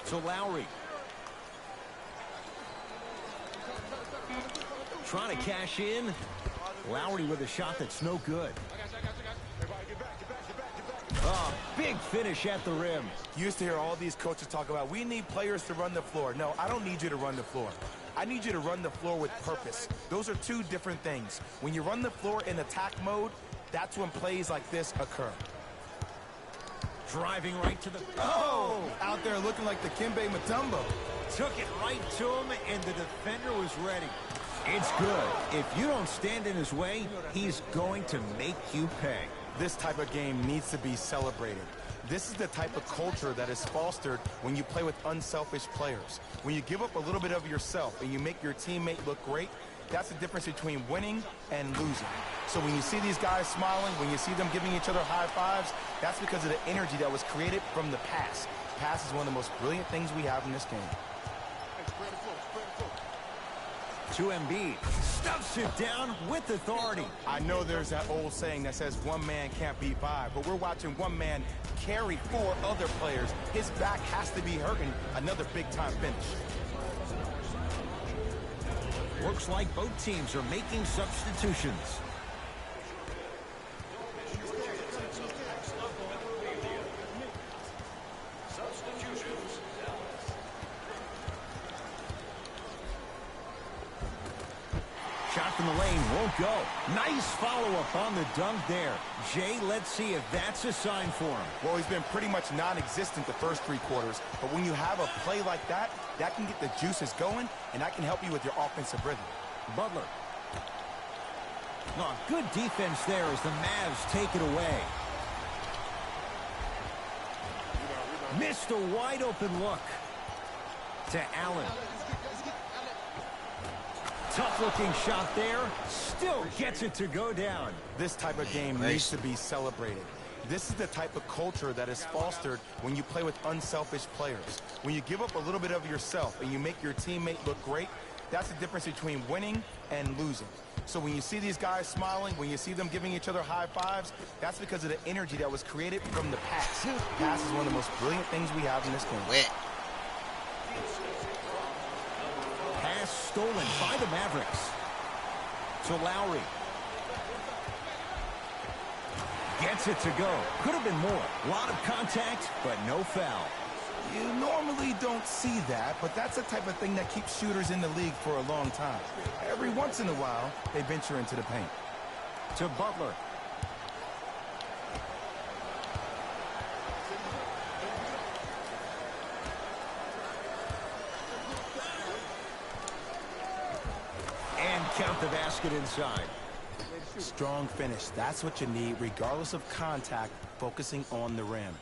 To Lowry. Trying to cash in. Lowry with a shot that's no good. Oh, big finish at the rim. You used to hear all these coaches talk about, we need players to run the floor. No, I don't need you to run the floor. I need you to run the floor with purpose. Those are two different things. When you run the floor in attack mode, that's when plays like this occur. Driving right to the... Oh! Out there looking like the Kimbe Mutombo. Took it right to him, and the defender was ready. It's good. If you don't stand in his way, he's going to make you pay. This type of game needs to be celebrated. This is the type of culture that is fostered when you play with unselfish players. When you give up a little bit of yourself and you make your teammate look great, that's the difference between winning and losing. So when you see these guys smiling, when you see them giving each other high fives, that's because of the energy that was created from the pass. Pass is one of the most brilliant things we have in this game. To Embiid. Stuffs it down with authority. I know there's that old saying that says one man can't beat five, but we're watching one man carry four other players. His back has to be hurting. Another big-time finish. Looks like both teams are making substitutions. Shot from the lane won't go. Nice follow-up on the dunk there. Jay, let's see if that's a sign for him. Well, he's been pretty much non-existent the first three quarters, but when you have a play like that, that can get the juices going, and that can help you with your offensive rhythm. Butler. Oh, good defense there as the Mavs take it away. Missed a wide-open look. To Allen. Tough-looking shot there. Still gets it to go down. This type of game needs to be celebrated. This is the type of culture that is fostered when you play with unselfish players. When you give up a little bit of yourself and you make your teammate look great, that's the difference between winning and losing. So when you see these guys smiling, when you see them giving each other high fives, that's because of the energy that was created from the pass. Pass is one of the most brilliant things we have in this game. Pass stolen by the Mavericks. To Lowry. Gets it to go. Could have been more. A lot of contact, but no foul. You normally don't see that, but that's the type of thing that keeps shooters in the league for a long time. Every once in a while, they venture into the paint. To Butler. And count the basket inside. Strong finish. That's what you need, regardless of contact, focusing on the rim.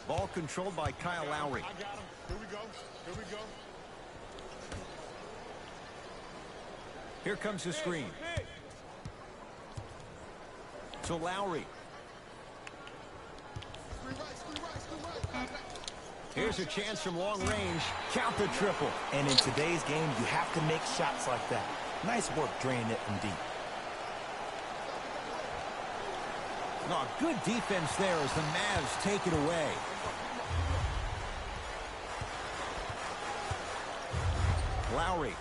Ball controlled by Kyle Lowry. I got him. Here we go. Here we go. Here comes the screen. To Lowry. Here's a chance from long range. Count the triple. And in today's game, you have to make shots like that. Nice work draining it from deep. Oh, good defense there as the Mavs take it away. Lowry.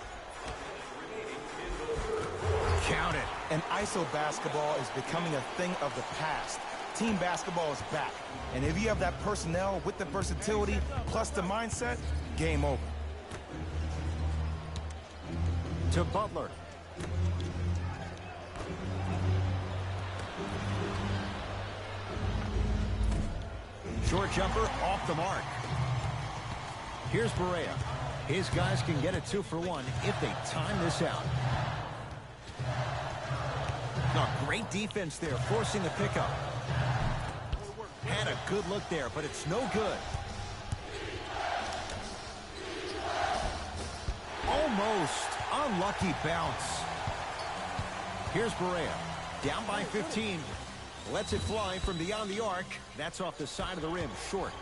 Count it. And ISO basketball is becoming a thing of the past. Team basketball is back. And if you have that personnel with the versatility plus the mindset, game over. To Butler. Short jumper off the mark. Here's Barea. His guys can get a 2-for-1 if they time this out. Oh, great defense there, forcing the pickup. Had a good look there, but it's no good. Almost unlucky bounce. Here's Barea. Down by 15. Lets it fly from beyond the arc. That's off the side of the rim, short.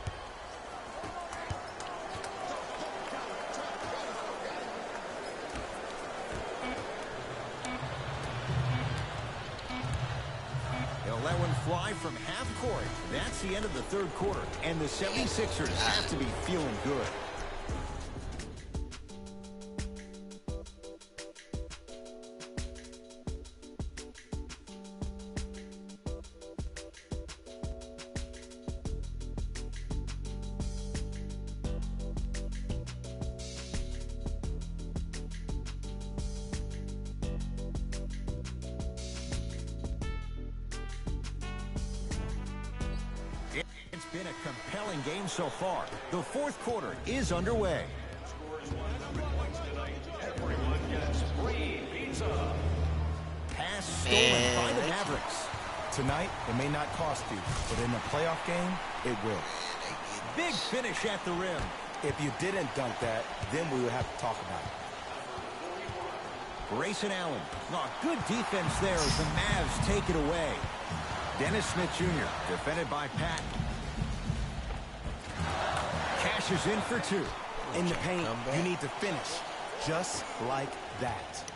He'll let one fly from half court. That's the end of the third quarter. And the 76ers have to be feeling good. It's been a compelling game so far. The fourth quarter is underway. Pass stolen by the Mavericks. Tonight, it may not cost you, but in a playoff game, it will. Big finish at the rim. If you didn't dunk that, then we would have to talk about it. Grayson Allen. Oh, good defense there as the Mavs take it away. Dennis Smith Jr. defended by Pat. Cashes in for two. In the paint, you need to finish just like that.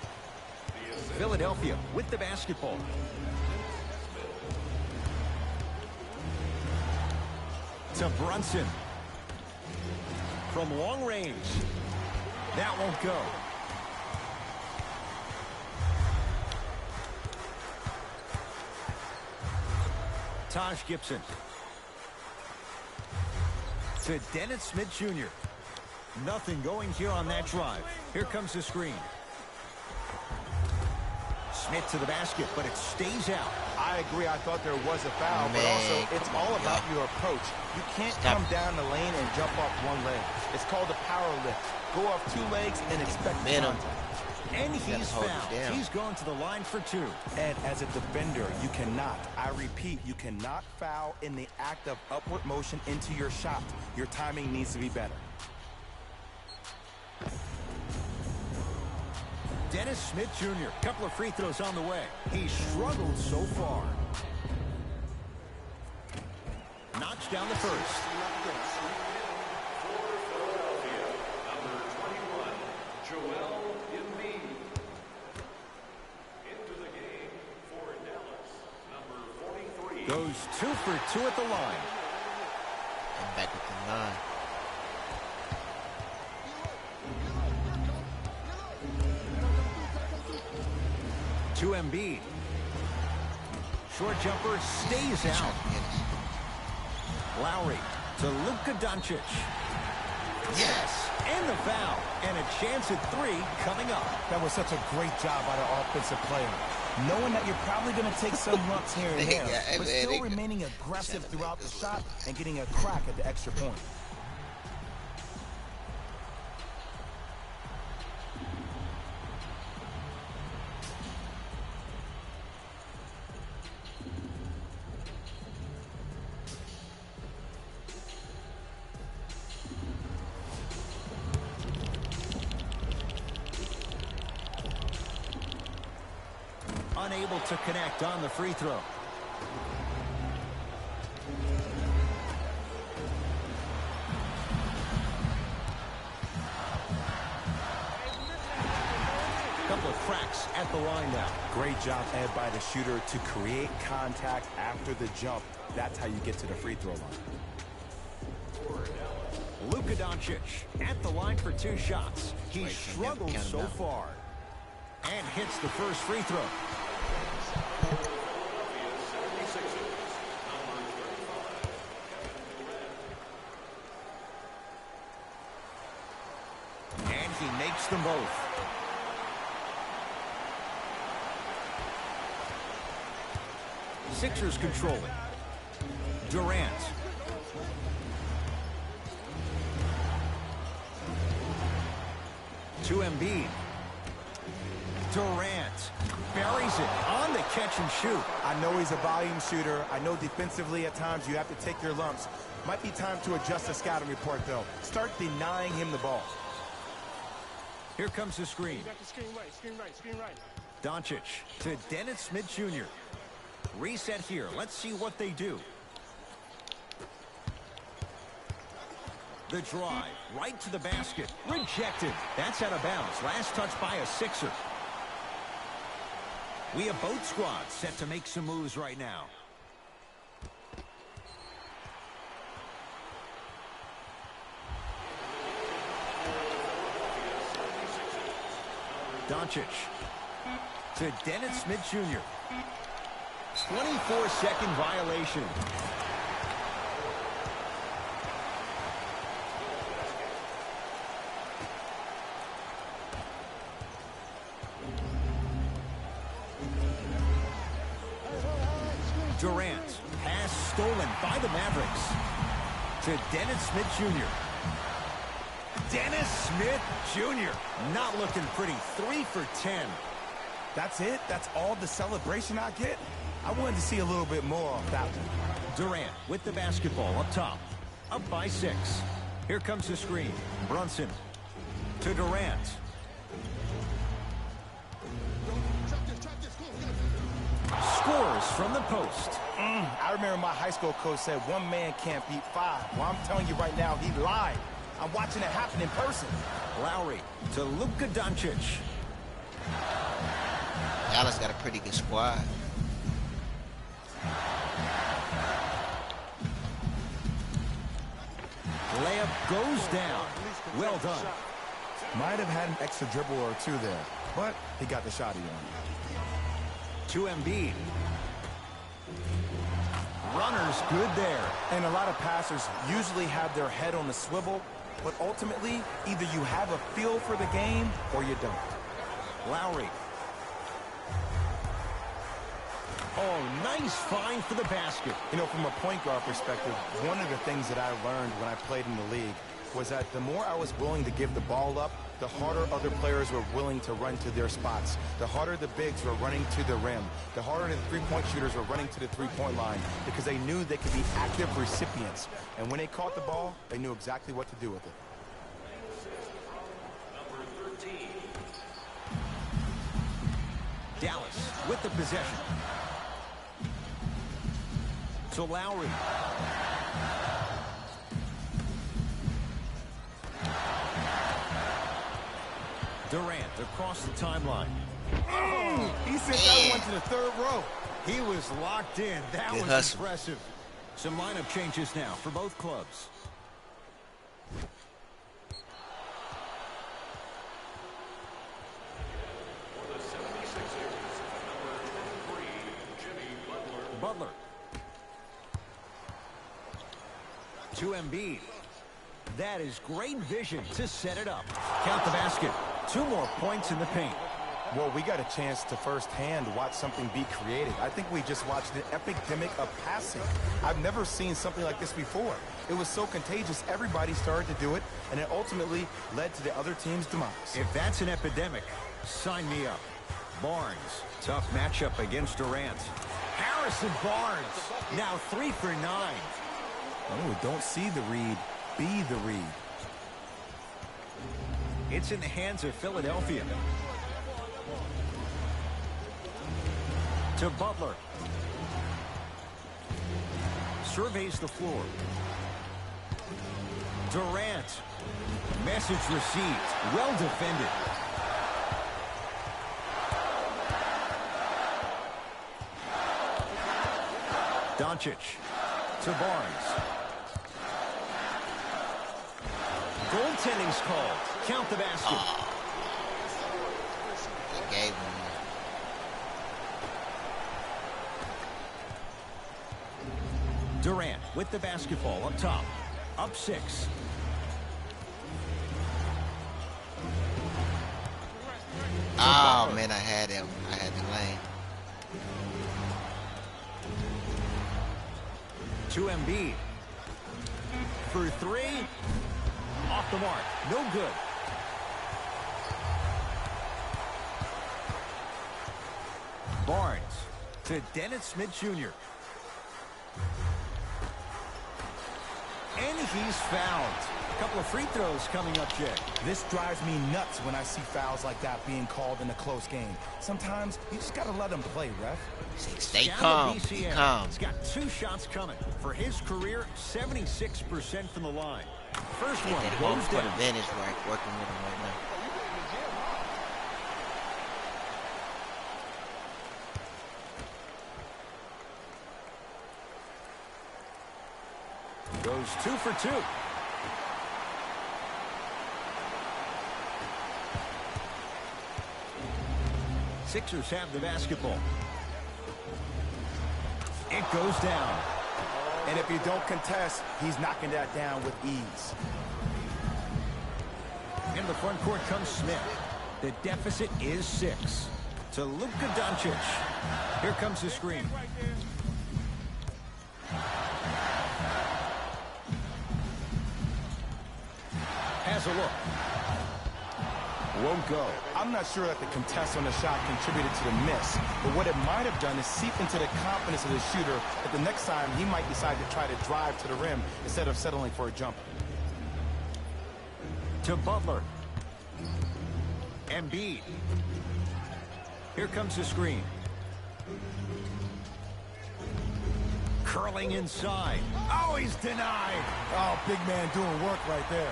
Philadelphia with the basketball. To Brunson. From long range. That won't go. Taj Gibson. To Dennis Smith Jr. Nothing going here on that drive. Here comes the screen. Smith to the basket, but it stays out. I agree. I thought there was a foul, but also it's all about your approach. You can't come down the lane and jump off one leg. It's called a power lift. Go off two legs and expect contact. And he's fouled. He's going to the line for two. And as a defender, you cannot, I repeat, you cannot foul in the act of upward motion into your shot. Your timing needs to be better. Dennis Smith Jr. Couple of free throws on the way. He struggled so far. Knocks down the first. Goes 2 for 2 at the line. And back with the 9. To Embiid. Short jumper stays out. Lowry to Luka Doncic. Yes, and the foul. And a chance at 3 coming up. That was such a great job by the offensive player. Knowing that you're probably going to take some lumps here and there, but still remaining aggressive throughout the shot and getting a crack at the extra point. Unable to connect on the free throw. Couple of cracks at the line now. Great job, Ed, by the shooter to create contact after the jump. That's how you get to the free throw line. Luka Doncic at the line for 2 shots. He struggled so far. And hits the first free throw. And he makes them both. Sixers controlling. Durant. To Embiid. Durant buries it on the catch and shoot. I know he's a volume shooter. I know defensively at times you have to take your lumps. Might be time to adjust the scouting report, though. Start denying him the ball. Here comes the screen. You got the screen right, screen right, screen right. Doncic to Dennis Smith Jr. Reset here. Let's see what they do. The drive, right to the basket. Rejected. That's out of bounds. Last touch by a Sixer. We have both squads set to make some moves right now. Doncic to Dennis Smith Jr. 24-second violation. Durant, pass stolen by the Mavericks to Dennis Smith Jr. Dennis Smith Jr. not looking pretty. 3 for 10. That's it? That's all the celebration I get? I wanted to see a little bit more of that one. Durant with the basketball up top. Up by 6. Here comes the screen. Brunson to Durant. Scores from the post. I remember my high school coach said one man can't beat 5. Well, I'm telling you right now, he lied. I'm watching it happen in person. Lowry to Luka Doncic. Dallas got a pretty good squad. Layup goes down. Well done. Might have had an extra dribble or two there, but he got the shot he wanted. To Embiid. Runners good there. And a lot of passers usually have their head on the swivel, but ultimately, either you have a feel for the game or you don't. Lowry. Oh, nice find for the basket. You know, from a point guard perspective, one of the things that I learned when I played in the league was that the more I was willing to give the ball up, the harder other players were willing to run to their spots. The harder the bigs were running to the rim. The harder the three-point shooters were running to the three-point line because they knew they could be active recipients. And when they caught the ball, they knew exactly what to do with it. Dallas with the possession. To Lowry. Durant across the timeline. He sent that one to the third row. He was locked in. That Good was hustle. impressive. Some lineup changes now for both clubs. Butler. To Embiid. That is great vision to set it up. Count the basket. 2 more points in the paint. Well, we got a chance to firsthand watch something be created. I think we just watched an epidemic of passing. I've never seen something like this before. It was so contagious, everybody started to do it, and it ultimately led to the other team's demise. If that's an epidemic, sign me up. Barnes, tough matchup against Durant. Harrison Barnes, now 3 for 9. Oh, don't see the read, be the read. It's in the hands of Philadelphia. To Butler. Surveys the floor. Durant. Message received. Well defended. Doncic. To Barnes. Goaltending's called. Count the basket. They gave him. Durant with the basketball up top. Up 6. Oh, man, I had him. I had the lane. To Embiid. For 3. Off the mark. No good. Barnes to Dennis Smith Jr. And he's fouled. A couple of free throws coming up, Jay. This drives me nuts when I see fouls like that being called in a close game. Sometimes you just got to let them play, ref. Stay calm. Be calm. He's got 2 shots coming. For his career, 76% from the line. First one goes down. Advantage working with him right now. Goes 2 for 2. Sixers have the basketball. It goes down. And if you don't contest, he's knocking that down with ease. In the front court comes Smith. The deficit is 6. To Luka Doncic. Here comes the screen. Has a look. Won't go. I'm not sure that the contest on the shot contributed to the miss, but what it might have done is seep into the confidence of the shooter that the next time he might decide to try to drive to the rim instead of settling for a jumper. To Butler. Embiid. Here comes the screen. Curling inside. Oh, he's denied. Oh, big man doing work right there.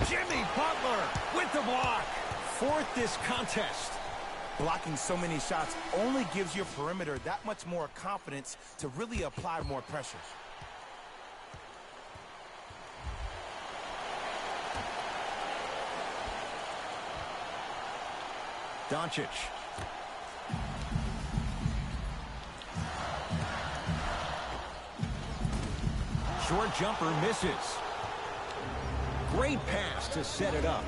Jimmy Butler with the block. Fourth this contest. Blocking so many shots only gives your perimeter that much more confidence to really apply more pressure. Doncic. Short jumper misses. Great pass to set it up.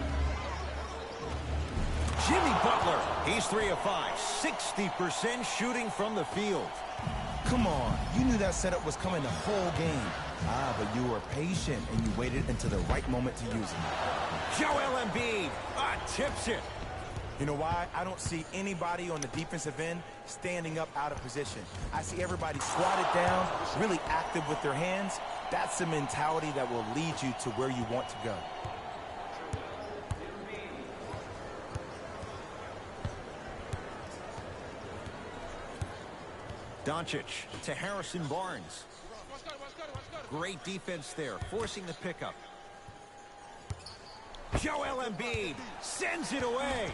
Jimmy Butler. He's 3 of 5. 60% shooting from the field. Come on. You knew that setup was coming the whole game. But you were patient and you waited until the right moment to use it. Joel Embiid tips it. You know why? I don't see anybody on the defensive end standing up out of position. I see everybody squatted down, really active with their hands. That's the mentality that will lead you to where you want to go. Doncic to Harrison Barnes. Great defense there, forcing the pickup. Joel Embiid sends it away.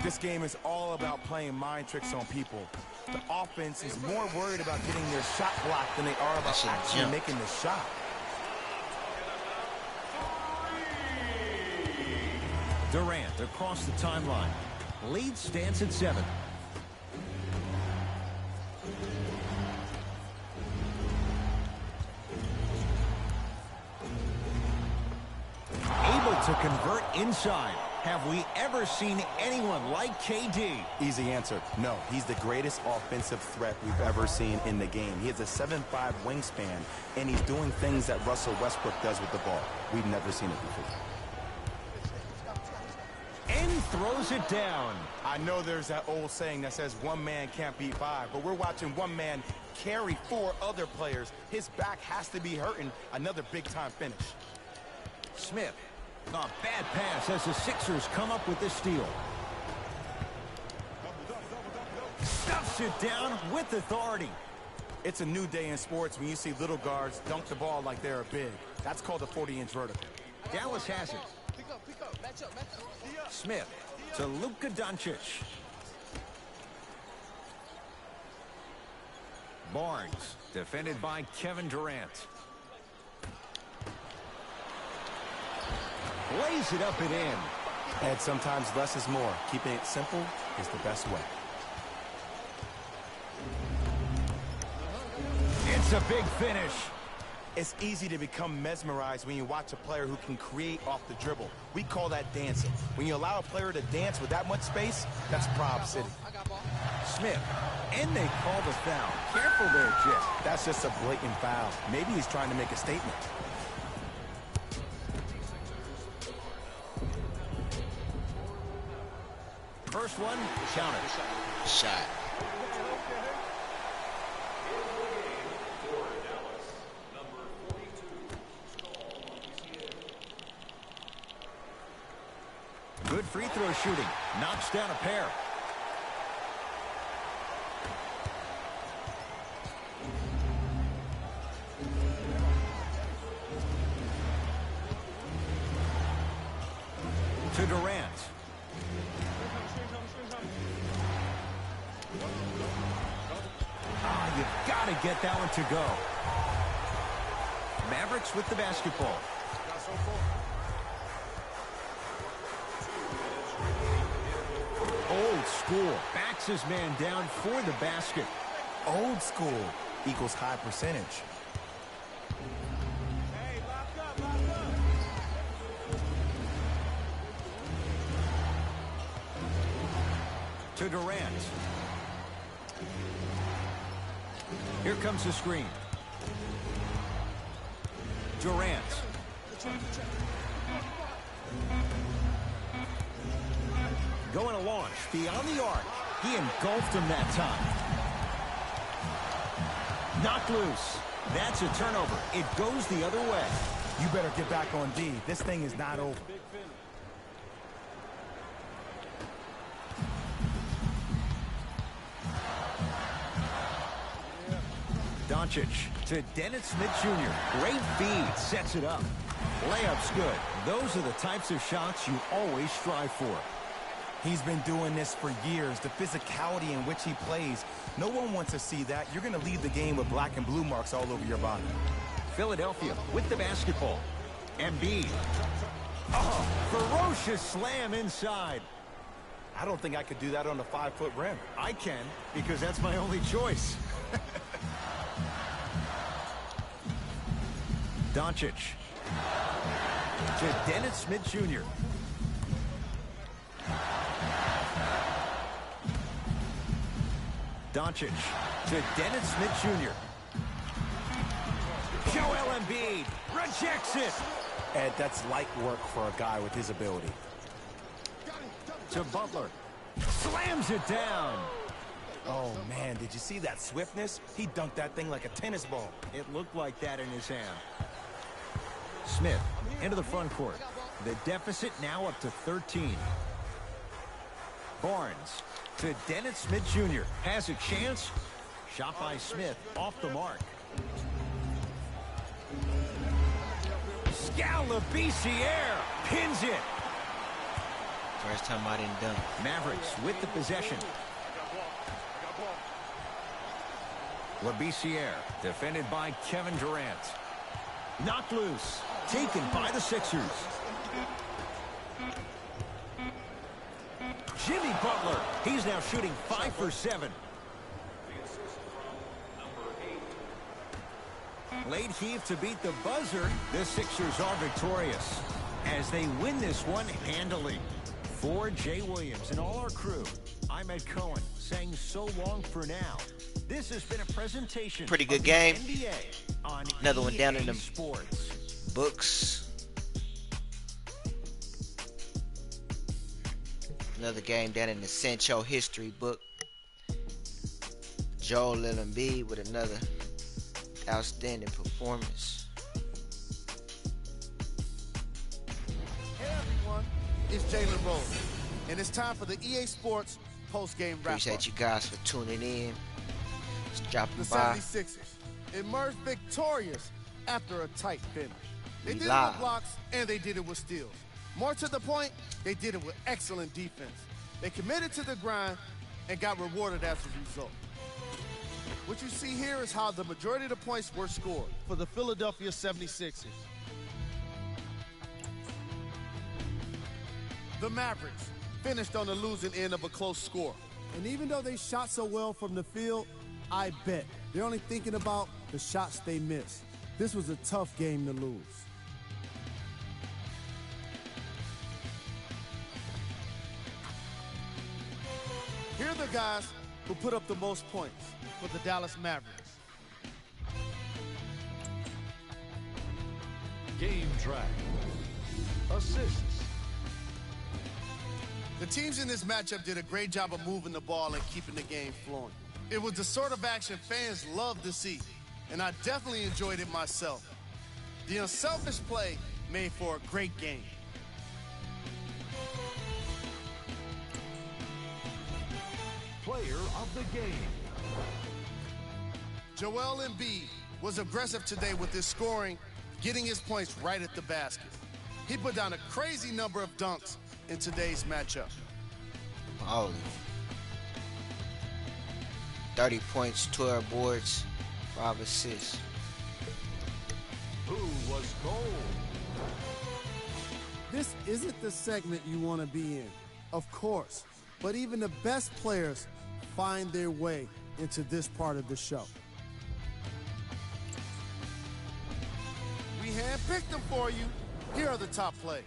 This game is all about playing mind tricks on people. The offense is more worried about getting their shot blocked than they are about actually making the shot. Durant across the timeline. Lead stands at 7. Able to convert inside. Have we ever seen anyone like KD? Easy answer. No, he's the greatest offensive threat we've ever seen in the game. He has a 7'5" wingspan, and he's doing things that Russell Westbrook does with the ball. We've never seen it before. And throws it down. I know there's that old saying that says one man can't beat 5, but we're watching one man carry 4 other players. His back has to be hurting. Another big-time finish. Smith. A bad pass as the Sixers come up with this steal. Stuffs it down with authority. It's a new day in sports when you see little guards dunk the ball like they're big. That's called a 40-inch vertical. Dallas has it. Smith to Luka Doncic. Barnes defended by Kevin Durant. Lays it up and in. And sometimes less is more. Keeping it simple is the best way. It's a big finish. It's easy to become mesmerized when you watch a player who can create off the dribble. We call that dancing. When you allow a player to dance with that much space, that's Prob City. Smith. And they call the foul. Careful there, Jim. That's just a blatant foul. Maybe he's trying to make a statement. First one, counted. Shot. free throw shooting. Knocks down a pair. To Durant. You've got to get that one to go. Mavericks with the basketball. Old school. Backs his man down for the basket. Old school equals high percentage. Hey, lock up, lock up. To Durant. Here comes the screen. Durant. Going to launch beyond the arc. He engulfed him that time. Knocked loose. That's a turnover. It goes the other way. You better get back on D. This thing is not over. Doncic to Dennis Smith Jr. Great feed. Sets it up. Layup's good. Those are the types of shots you always strive for. He's been doing this for years. The physicality in which he plays. No one wants to see that. You're going to leave the game with black and blue marks all over your body. Philadelphia with the basketball. Embiid. Oh, ferocious slam inside. I don't think I could do that on a 5-foot rim. I can, because that's my only choice. Doncic. To Dennis Smith Jr. Doncic to Dennis Smith Jr. Joel Embiid rejects it. Ed, that's light work for a guy with his ability. To Butler. Slams it down. Oh, man, did you see that swiftness? He dunked that thing like a tennis ball. It looked like that in his hand. Smith into the front court. The deficit now up to 13. Barnes to Dennis Smith Jr. Has a chance. Shot by Smith off the mark. Scalabiciere pins it. First time I didn't dunk. Mavericks with the possession. Labissiere defended by Kevin Durant. Knocked loose. Taken by the Sixers. Jimmy Butler. He's now shooting 5 for 7. Late heave to beat the buzzer. The Sixers are victorious as they win this one handily. For Jay Williams and all our crew, I'm Ed Cohen saying so long for now. This has been a presentation. Pretty good game. NBA on Another one down in the sports books. Another game down in the Sancho history book. Joel Embiid with another outstanding performance. Hey everyone, it's Jalen Rose, and it's time for the EA Sports post-game wrap-up. Appreciate you guys for tuning in. Just dropping The by. 76ers emerged victorious after a tight finish. They We did it live. with blocks, and they did it with steals. More to the point, they did it with excellent defense. They committed to the grind and got rewarded as a result. What you see here is how the majority of the points were scored for the Philadelphia 76ers. The Mavericks finished on the losing end of a close score. And even though they shot so well from the field, I bet they're only thinking about the shots they missed. This was a tough game to lose. Here are the guys who put up the most points for the Dallas Mavericks. Game track. Assists. The teams in this matchup did a great job of moving the ball and keeping the game flowing. It was the sort of action fans love to see, and I definitely enjoyed it myself. The unselfish play made for a great game. player of the game. Joel Embiid was aggressive today with his scoring, getting his points right at the basket. He put down a crazy number of dunks in today's matchup. Holy. 30 points, 12 boards, 5 assists. Who was gold? This isn't the segment you want to be in, of course, but even the best players find their way into this part of the show. We handpicked them for you. Here are the top plays.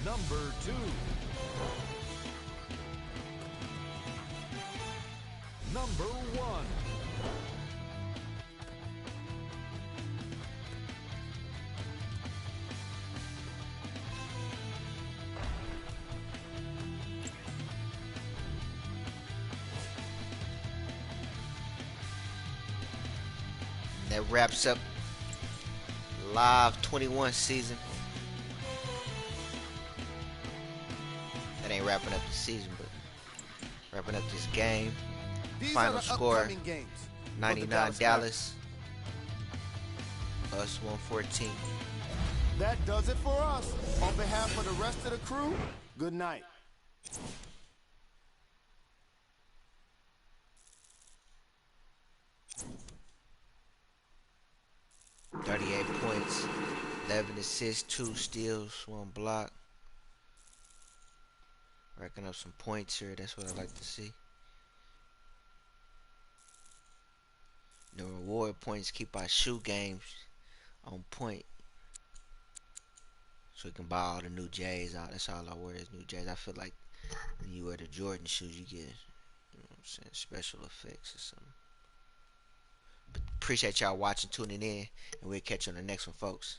Number 2. Number 1. That wraps up Live 21 season. That ain't wrapping up the season, but wrapping up this game. These Final are the score, upcoming games for the 99 Dallas Dallas, us 114. That does it for us. On behalf of the rest of the crew, good night. 38 points, 11 assists, 2 steals, 1 block. Racking up some points here. That's what I like to see. The reward points keep our shoe games on point, so we can buy all the new J's out. That's all I wear is new J's. I feel like when you wear the Jordan shoes, you get, you know what I'm saying, special effects or something. But appreciate y'all watching, tuning in, and we'll catch you on the next one, folks.